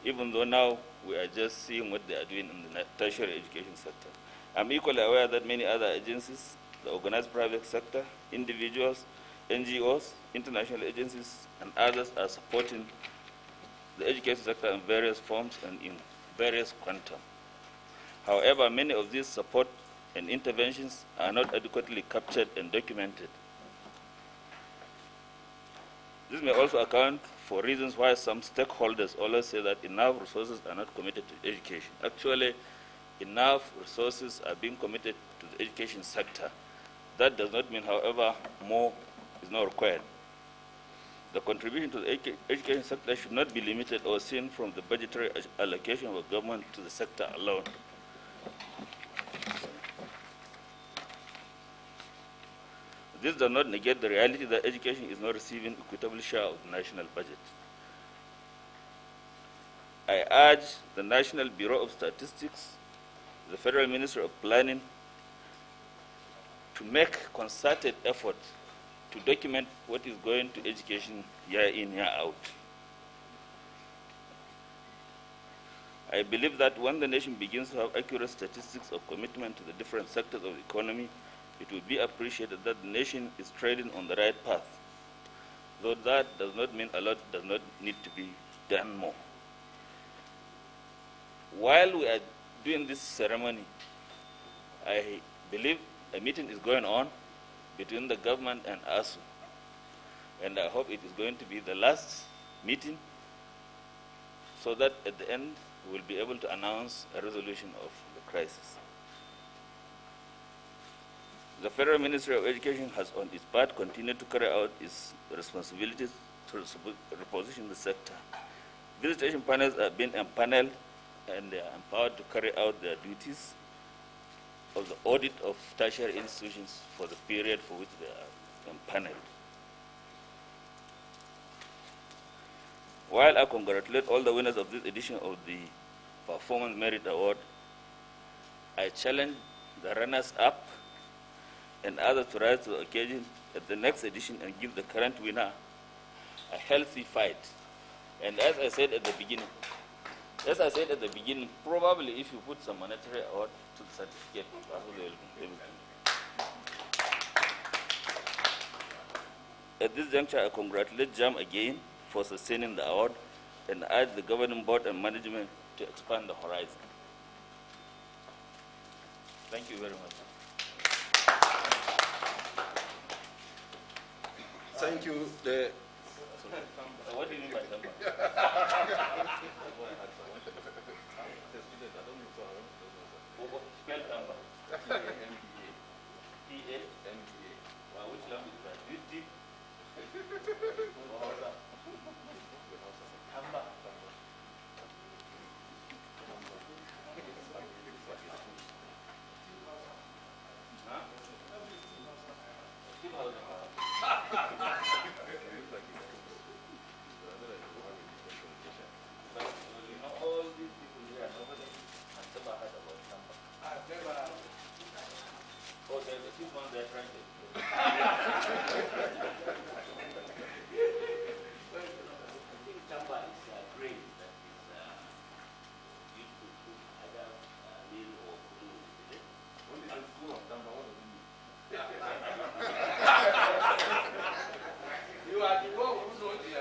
even though now we are just seeing what they are doing in the tertiary education sector. I'm equally aware that many other agencies, the organized private sector, individuals, NGOs, international agencies, and others are supporting the education sector in various forms and in various quantum. However, many of these support and interventions are not adequately captured and documented. This may also account for reasons why some stakeholders always say that enough resources are not committed to education. Actually, enough resources are being committed to the education sector. That does not mean, however, more is not required. The contribution to the education sector should not be limited or seen from the budgetary allocation of a government to the sector alone. This does not negate the reality that education is not receiving equitable share of the national budget. I urge the National Bureau of Statistics, the Federal Ministry of Planning, to make concerted effort to document what is going to education year in, year out. I believe that when the nation begins to have accurate statistics of commitment to the different sectors of the economy, it will be appreciated that the nation is treading on the right path. Though that does not mean a lot does not need to be done more. While we are doing this ceremony, I believe a meeting is going on between the government and ASU, and I hope it is going to be the last meeting so that at the end we will be able to announce a resolution of the crisis. The Federal Ministry of Education has on its part continued to carry out its responsibilities to reposition the sector. Visitation panels have been empaneled and they are empowered to carry out their duties of the audit of tertiary institutions for the period for which they are empaneled. While I congratulate all the winners of this edition of the Performance Merit Award, I challenge the runners-up and others to rise to the occasion at the next edition and give the current winner a healthy fight. And as I said at the beginning, probably if you put some monetary award to the certificate, they will. At this juncture, I congratulate JAMB again for sustaining the award and urge the governing board and management to expand the horizon. Thank you very much. Thank you. What do you mean by Tamba? Spell Tamba. T-A-M-B-A. Wow, which language is that? Do you speak? Tamba.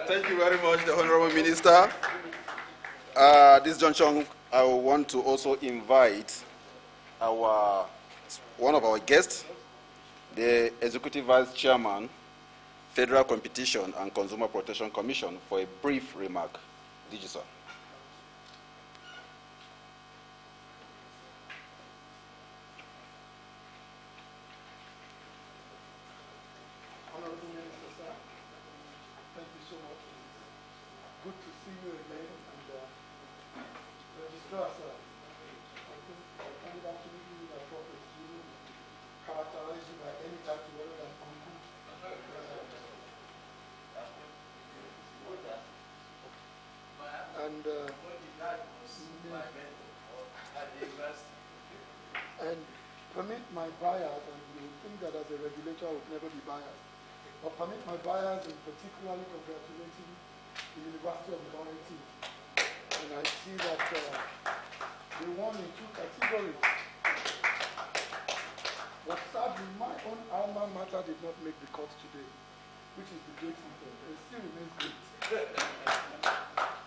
Thank you very much, the Honorable Minister. This junction, I want to also invite one of our guests, the Executive Vice Chairman, Federal Competition and Consumer Protection Commission, for a brief remark. Did you, sir? Honorable Minister, sir, thank you so much. Good to see you again. And Registrar, sir, I think I find it absolutely inappropriate to characterize you by any title other than uncle. And permit my bias, and you think that as a regulator I would never be biased, but permit my bias in particularly congratulating the University of Ilorin team. And I see that they won in 2 categories. But sadly, my own alma mater did not make the cut today, which is the great thing. It still remains great.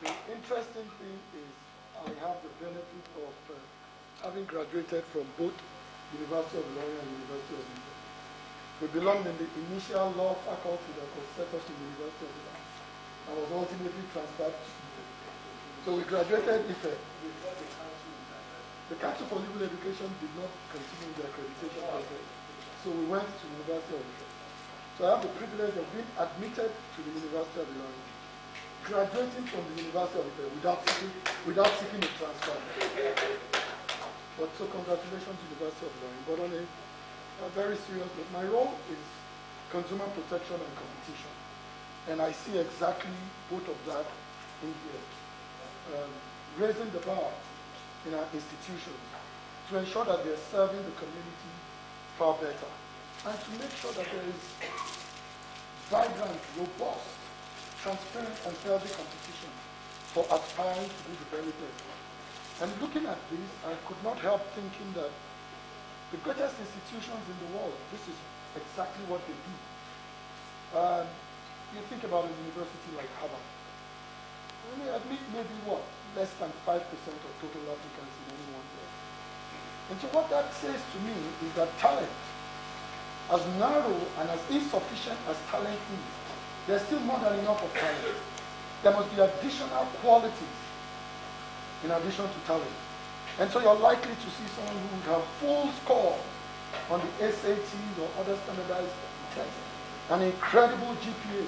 The interesting thing is I have the benefit of having graduated from both University of Ilorin and University of Ife. We belonged in the initial law faculty that was set up in the University of Ilorin and was ultimately transferred to Ife. So we graduated Ife. The Council for Legal Education did not continue the accreditation process, so we went to the University of Ife. So I have the privilege of being admitted to the University of Ilorin, graduating from the University of Ife without seeking a transfer. But so congratulations to the University of Ilorin. But on a very serious note, my role is consumer protection and competition. And I see exactly both of that in here. Raising the bar in our institutions to ensure that they're serving the community far better. And to make sure that there is vibrant, robust, transparent and healthy competition for aspiring to be the very best. And looking at this, I could not help thinking that the greatest institutions in the world, this is exactly what they do. You think about a university like Harvard. We may admit maybe what? Less than 5% of total applicants in any one year. And so what that says to me is that talent, as narrow and as insufficient as talent is, there's still more than enough of talent. There must be additional qualities in addition to talent. And so you're likely to see someone who would have full score on the SATs or other standardized tests, an incredible GPA,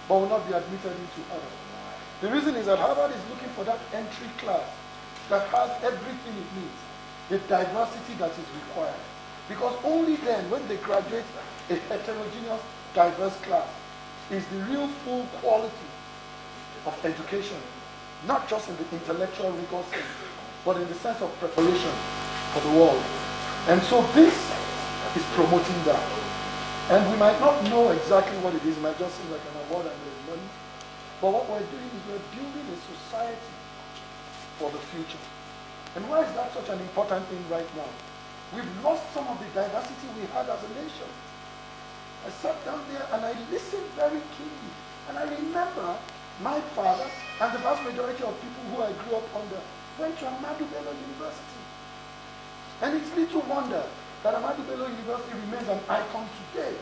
but will not be admitted into Harvard. The reason is that Harvard is looking for that entry class that has everything it needs, the diversity that is required. Because only then, when they graduate a heterogeneous, diverse class, is the real full quality of education, not just in the intellectual rigor sense, but in the sense of preparation for the world. And so this is promoting that. And we might not know exactly what it is, it might just seem like an award and there's money. But what we're doing is we're building a society for the future. And why is that such an important thing right now? We've lost some of the diversity we had as a nation. I sat down there and I listened very keenly. And I remember my father and the vast majority of people who I grew up under went to Ahmadu Bello University. And it's little wonder that Ahmadu Bello University remains an icon today.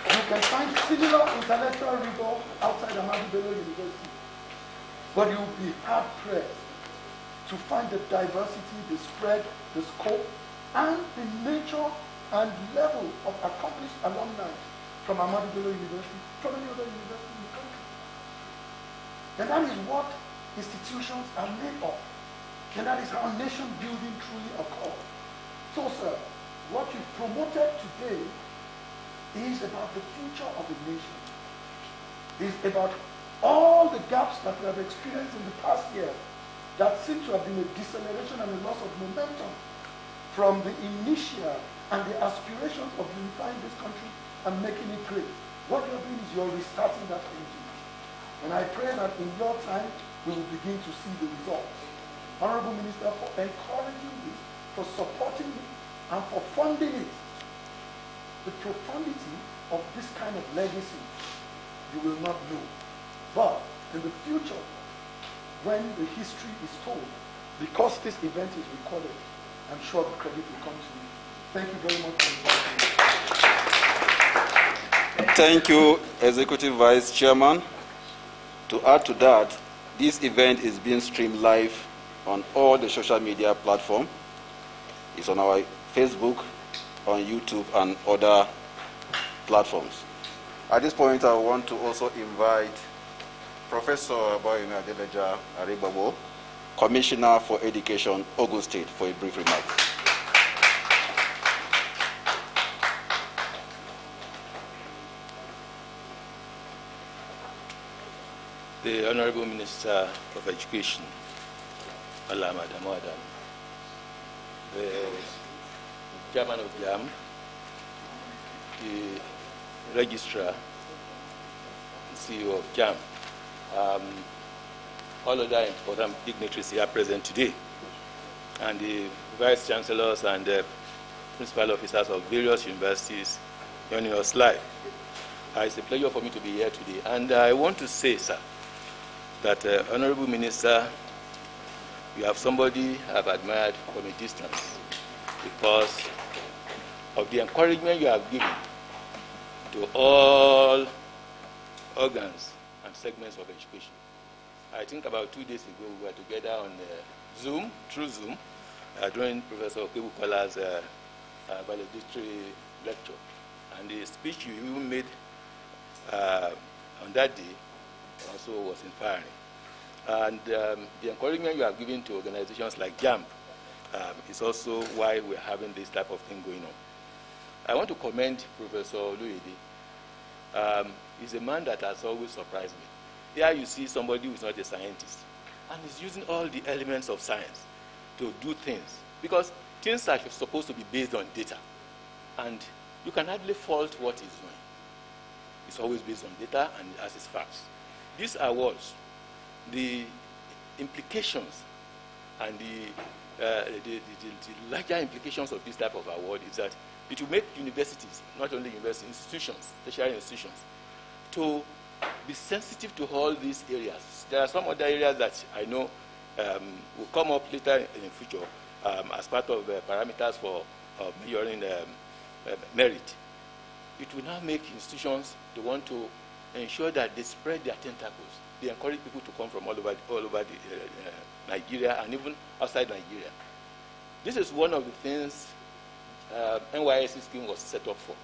You can find similar intellectual rigor outside Ahmadu Bello University. But you'll be hard-pressed to find the diversity, the spread, the scope, and the nature and level of accomplished alumni from Ahmadu Bello University, from any other university in the country. And that is what institutions are made of. And that is how nation building truly occurs. So, sir, what you promoted today is about the future of the nation. It's about all the gaps that we have experienced in the past year that seem to have been a deceleration and a loss of momentum from the initial and the aspirations of unifying this country and making it great. What you're doing is you're restarting that engine. And I pray that in your time, we will begin to see the results. Honorable Minister, for encouraging this, for supporting it, and for funding it. The profundity of this kind of legacy, you will not know. But in the future, when the history is told, because this event is recorded, I'm sure the credit will come to you. Thank you very much for inviting me. Thank you, Executive Vice Chairman. To add to that, this event is being streamed live on all the social media platforms. It's on our Facebook, on YouTube, and other platforms. At this point, I want to also invite Professor Abayomi Adeleja Aribabo, Commissioner for Education, Ogun State, for a brief remark. The Honorable Minister of Education, Malam Adamu Adam, the Chairman of JAMB, the Registrar, and CEO of JAMB, all other important dignitaries here present today, and the Vice Chancellors and the Principal Officers of various universities joining us live. It's a pleasure for me to be here today. And I want to say, sir, that Honorable Minister, you have somebody I've admired from a distance because of the encouragement you have given to all organs and segments of education. I think about 2 days ago we were together on Zoom, through Zoom, during Professor Okebukola's valedictory lecture. And the speech you even made on that day also was inspiring. And the encouragement you have given to organizations like JAMB is also why we're having this type of thing going on. I want to commend Professor Oluyede. He's a man that has always surprised me. Here you see somebody who is not a scientist, and he's using all the elements of science to do things, because things are supposed to be based on data, and you can hardly fault what he's doing. It's always based on data and as its facts. These awards, the implications and the larger implications of this type of award is that it will make universities, not only university institutions, tertiary institutions, to be sensitive to all these areas. There are some other areas that I know will come up later in the future. as part of parameters for measuring merit. It will now make institutions to want to ensure that they spread their tentacles. They encourage people to come from all over Nigeria and even outside Nigeria. This is one of the things NYSC scheme was set up for,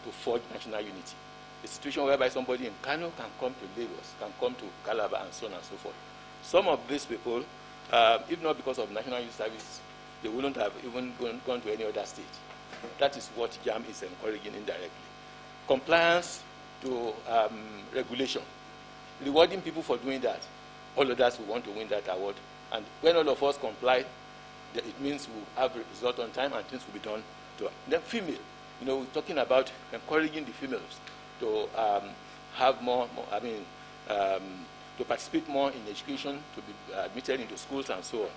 to forge national unity. A situation whereby somebody in Kano can come to Lagos, can come to Calabar, and so on and so forth. Some of these people, if not because of national youth service, they wouldn't have even gone to any other state. That is what JAMB is encouraging indirectly. Compliance to regulation, rewarding people for doing that. All of us who want to win that award. And when all of us comply, it means we'll have a result on time and things will be done to us. Then female, we're talking about encouraging the females to have more to participate more in education, to be admitted into schools and so on.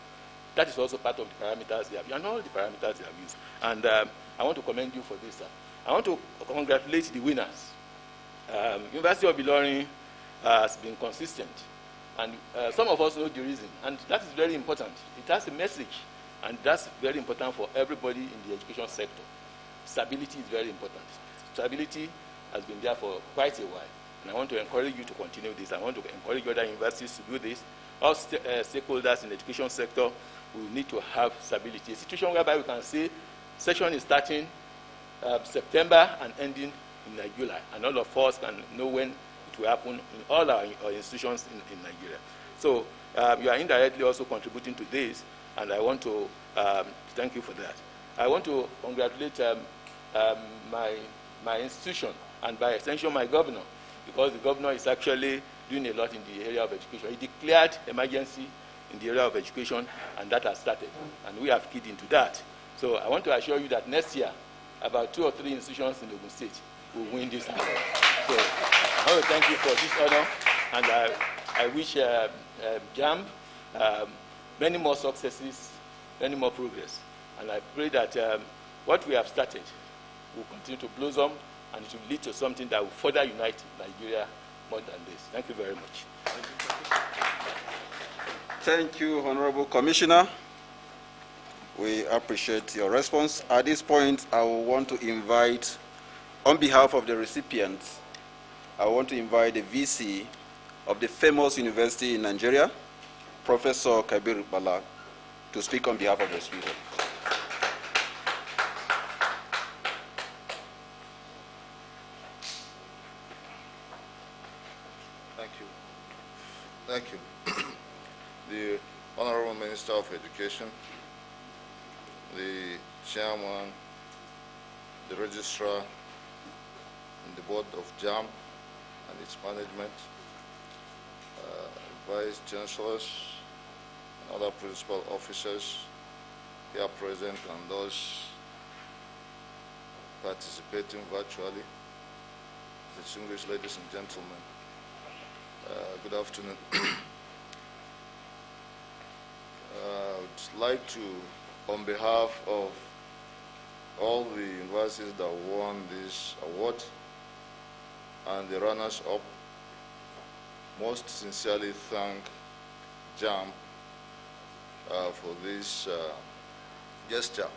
That is also part of the parameters they have used, and all the parameters they have used. And I want to commend you for this, sir. I want to congratulate the winners. University of Ilorin has been consistent, and some of us know the reason, and that is very important. It has a message, and that's very important for everybody in the education sector. Stability is very important. Stability has been there for quite a while, and I want to encourage you to continue this. I want to encourage other universities to do this. All stakeholders in the education sector will need to have stability. A situation whereby we can say session is starting September and ending in July, and all of us can know when it will happen in all our institutions in Nigeria. So you are indirectly also contributing to this, and I want to thank you for that. I want to congratulate my institution, and by extension my governor, because the governor is actually doing a lot in the area of education. He declared emergency in the area of education, and that has started, and we have keyed into that. So I want to assure you that next year, about 2 or 3 institutions in Ogun State will win this award. So I want to thank you for this honor, and I wish JAMB many more successes, many more progress. And I pray that what we have started will continue to blossom, and it will lead to something that will further unite Nigeria more than this. Thank you very much. Thank you, Honorable Commissioner. We appreciate your response. At this point, I want to invite, on behalf of the recipients, I want to invite the VC of the famous university in Nigeria, Professor Kabir Bala, to speak on behalf of the speaker. Thank you. The Honorable Minister of Education, the Chairman, the Registrar, and the Board of JAMB and its management, Vice Chancellors, and other principal officers here present, and those participating virtually, distinguished ladies and gentlemen. Good afternoon. I would like to, on behalf of all the universities that won this award and the runners-up, most sincerely thank JAMB for this gesture.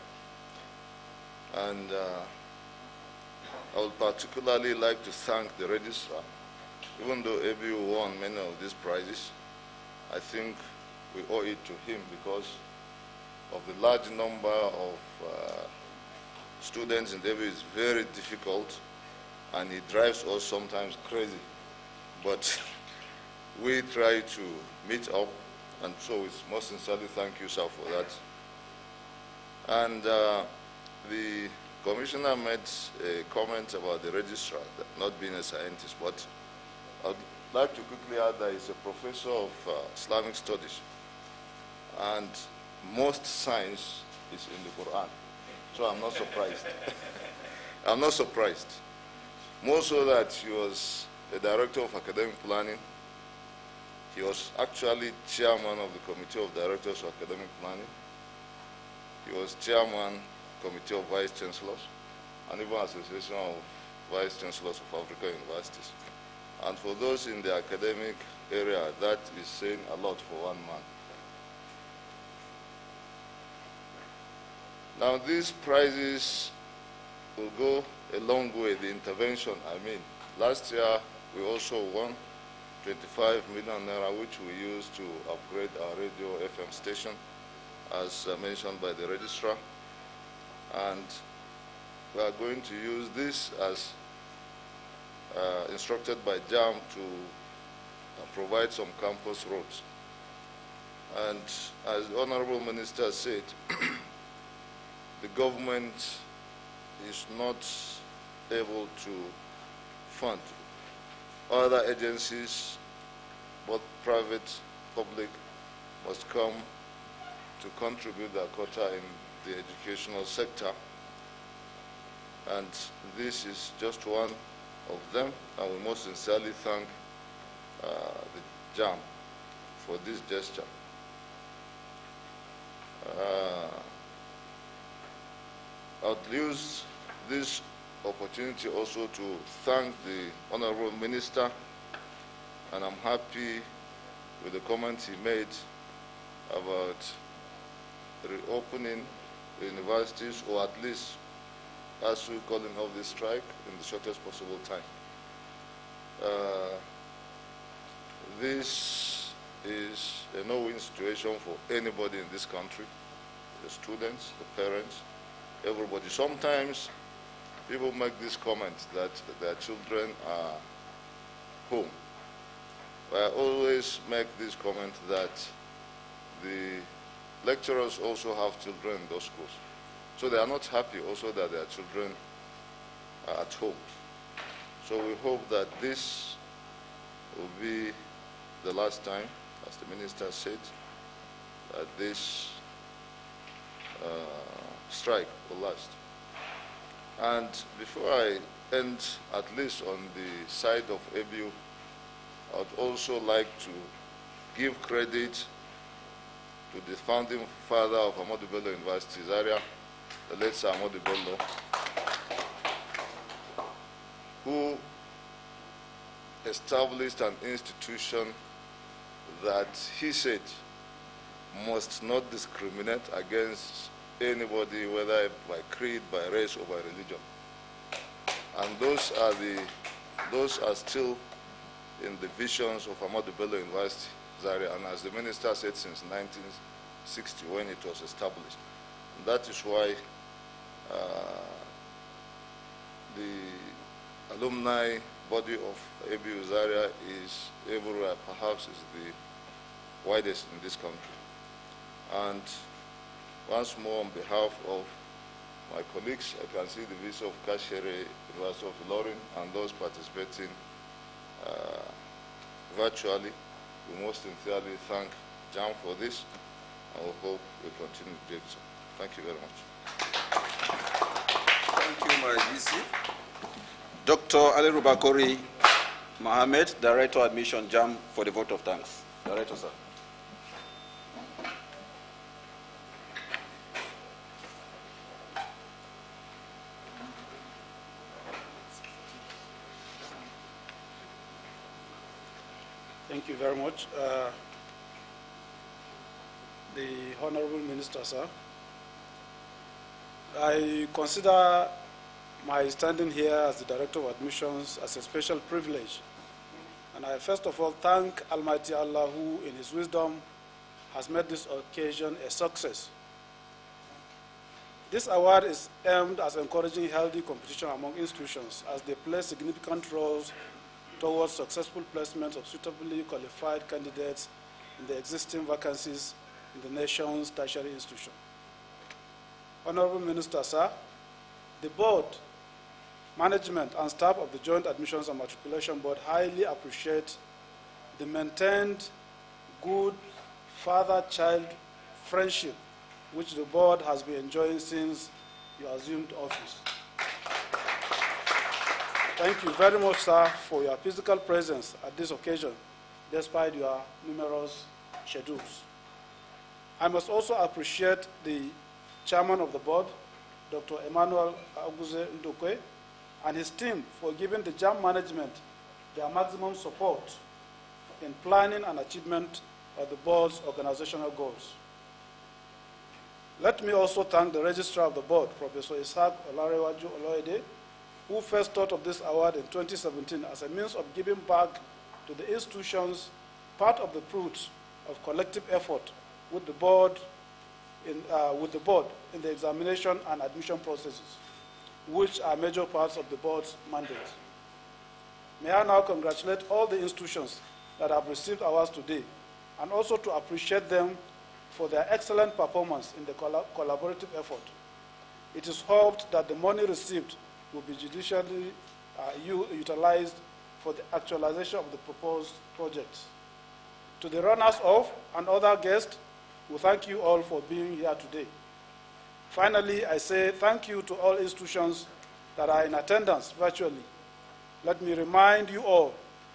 And I would particularly like to thank the registrar. Even though ABU won many of these prizes, I think we owe it to him because of the large number of students in ABU is very difficult, and he drives us sometimes crazy. But we try to meet up, and so we most sincerely thank you, sir, for that. And the commissioner made a comment about the registrar not being a scientist, but I'd like to quickly add that he's a professor of Islamic studies, and most science is in the Quran, so I'm not surprised. I'm not surprised. More so that he was a director of academic planning. He was actually chairman of the Committee of Directors of Academic Planning. He was chairman Committee of Vice Chancellors, and even Association of Vice Chancellors of African Universities. And for those in the academic area, that is saying a lot for one man. Now, these prizes will go a long way, the intervention, I mean. Last year, we also won 25 million naira, which we used to upgrade our radio FM station, as mentioned by the registrar. And we are going to use this as instructed by JAMB to provide some campus roads. And as the Honorable Minister said, the government is not able to fund. Other agencies, both private, public, must come to contribute their quota in the educational sector. And this is just one of them, and we most sincerely thank the JAMB for this gesture. I would use this opportunity also to thank the Honorable Minister, and I'm happy with the comment he made about reopening universities, or at least as we calling off this strike in the shortest possible time. This is a no-win situation for anybody in this country, the students, the parents, everybody. Sometimes people make this comment that their children are home. But I always make this comment that the lecturers also have children in those schools. So they are not happy also that their children are at home. So we hope that this will be the last time, as the minister said, that this strike will last. And before I end, at least on the side of ABU, I would also like to give credit to the founding father of Ahmadu Bello University, Zaria, the late Sir Ahmadu Bello, who established an institution that he said must not discriminate against anybody, whether by creed, by race, or by religion. And those are still in the visions of Ahmadu Bello University, Zaria, and as the minister said, since 1960 when it was established. And that is why the alumni body of ABU Zaria is everywhere, perhaps is the widest in this country. And once more, on behalf of my colleagues, I can see the vice of Kashere, University of Ilorin, and those participating virtually. We most sincerely thank JAMB for this, and we hope we continue to do so. Thank you very much. Thank you, my VC. Dr. Ali Rubakori Mohammed, Director Admission, JAMB, for the vote of thanks. Director, sir. Thank you very much. The Honorable Minister, sir, I consider my standing here as the Director of Admissions as a special privilege. And I first of all thank Almighty Allah, who in His wisdom has made this occasion a success. This award is aimed at encouraging healthy competition among institutions as they play significant roles towards successful placement of suitably qualified candidates in the existing vacancies in the nation's tertiary institution. Honorable Minister, sir, the board, management, and staff of the Joint Admissions and Matriculation Board highly appreciate the maintained good father-child friendship which the board has been enjoying since you assumed office. Thank you very much, sir, for your physical presence at this occasion, despite your numerous schedules. I must also appreciate the chairman of the board, Dr. Emmanuel Aguze Ndokwe, and his team for giving the JAMB management their maximum support in planning and achievement of the board's organizational goals. Let me also thank the Registrar of the Board, Professor Isaac Olarewaju Oloide, who first thought of this award in 2017 as a means of giving back to the institutions part of the fruits of collective effort with the board in the examination and admission processes, which are major parts of the board's mandate. May I now congratulate all the institutions that have received awards today, and also to appreciate them for their excellent performance in the collaborative effort. It is hoped that the money received will be judiciously utilized for the actualization of the proposed projects. To the runners-up and other guests, we thank you all for being here today. Finally, I say thank you to all institutions that are in attendance virtually. Let me remind you all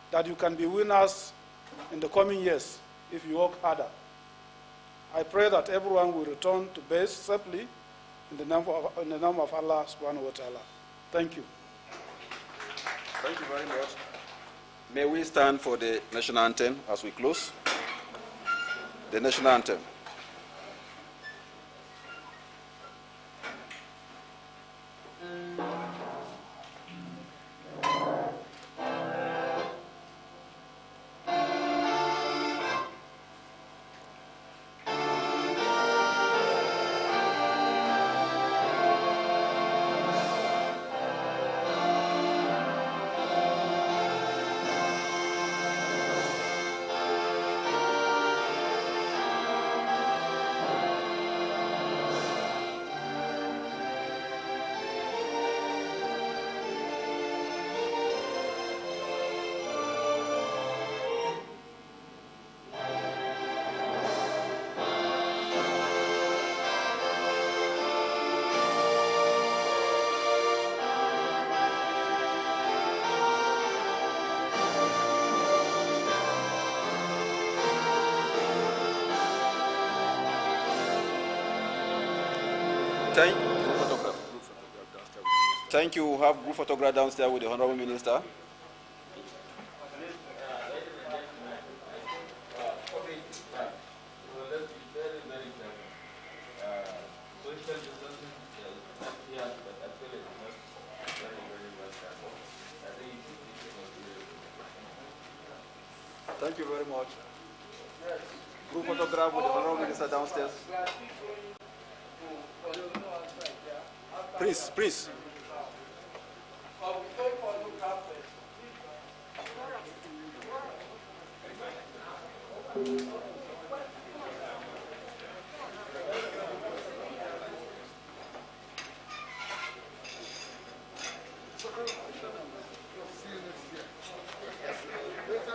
that you can be winners in the coming years if you work harder. I pray that everyone will return to base safely in the name of Allah subhanahu wa ta'ala. Thank you. Thank you very much. May we stand for the national anthem as we close. The national anthem. Thank you. We have group photograph downstairs with the Honorable Minister. Thank you very much. Group photograph with the Honorable Minister downstairs. Please, please. See you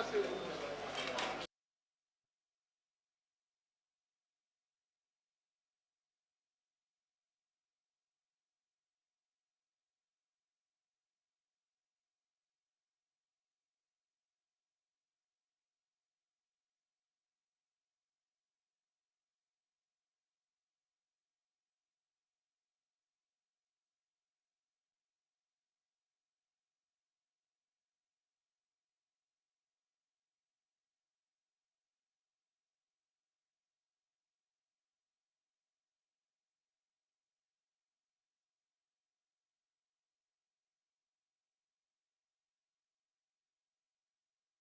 next year.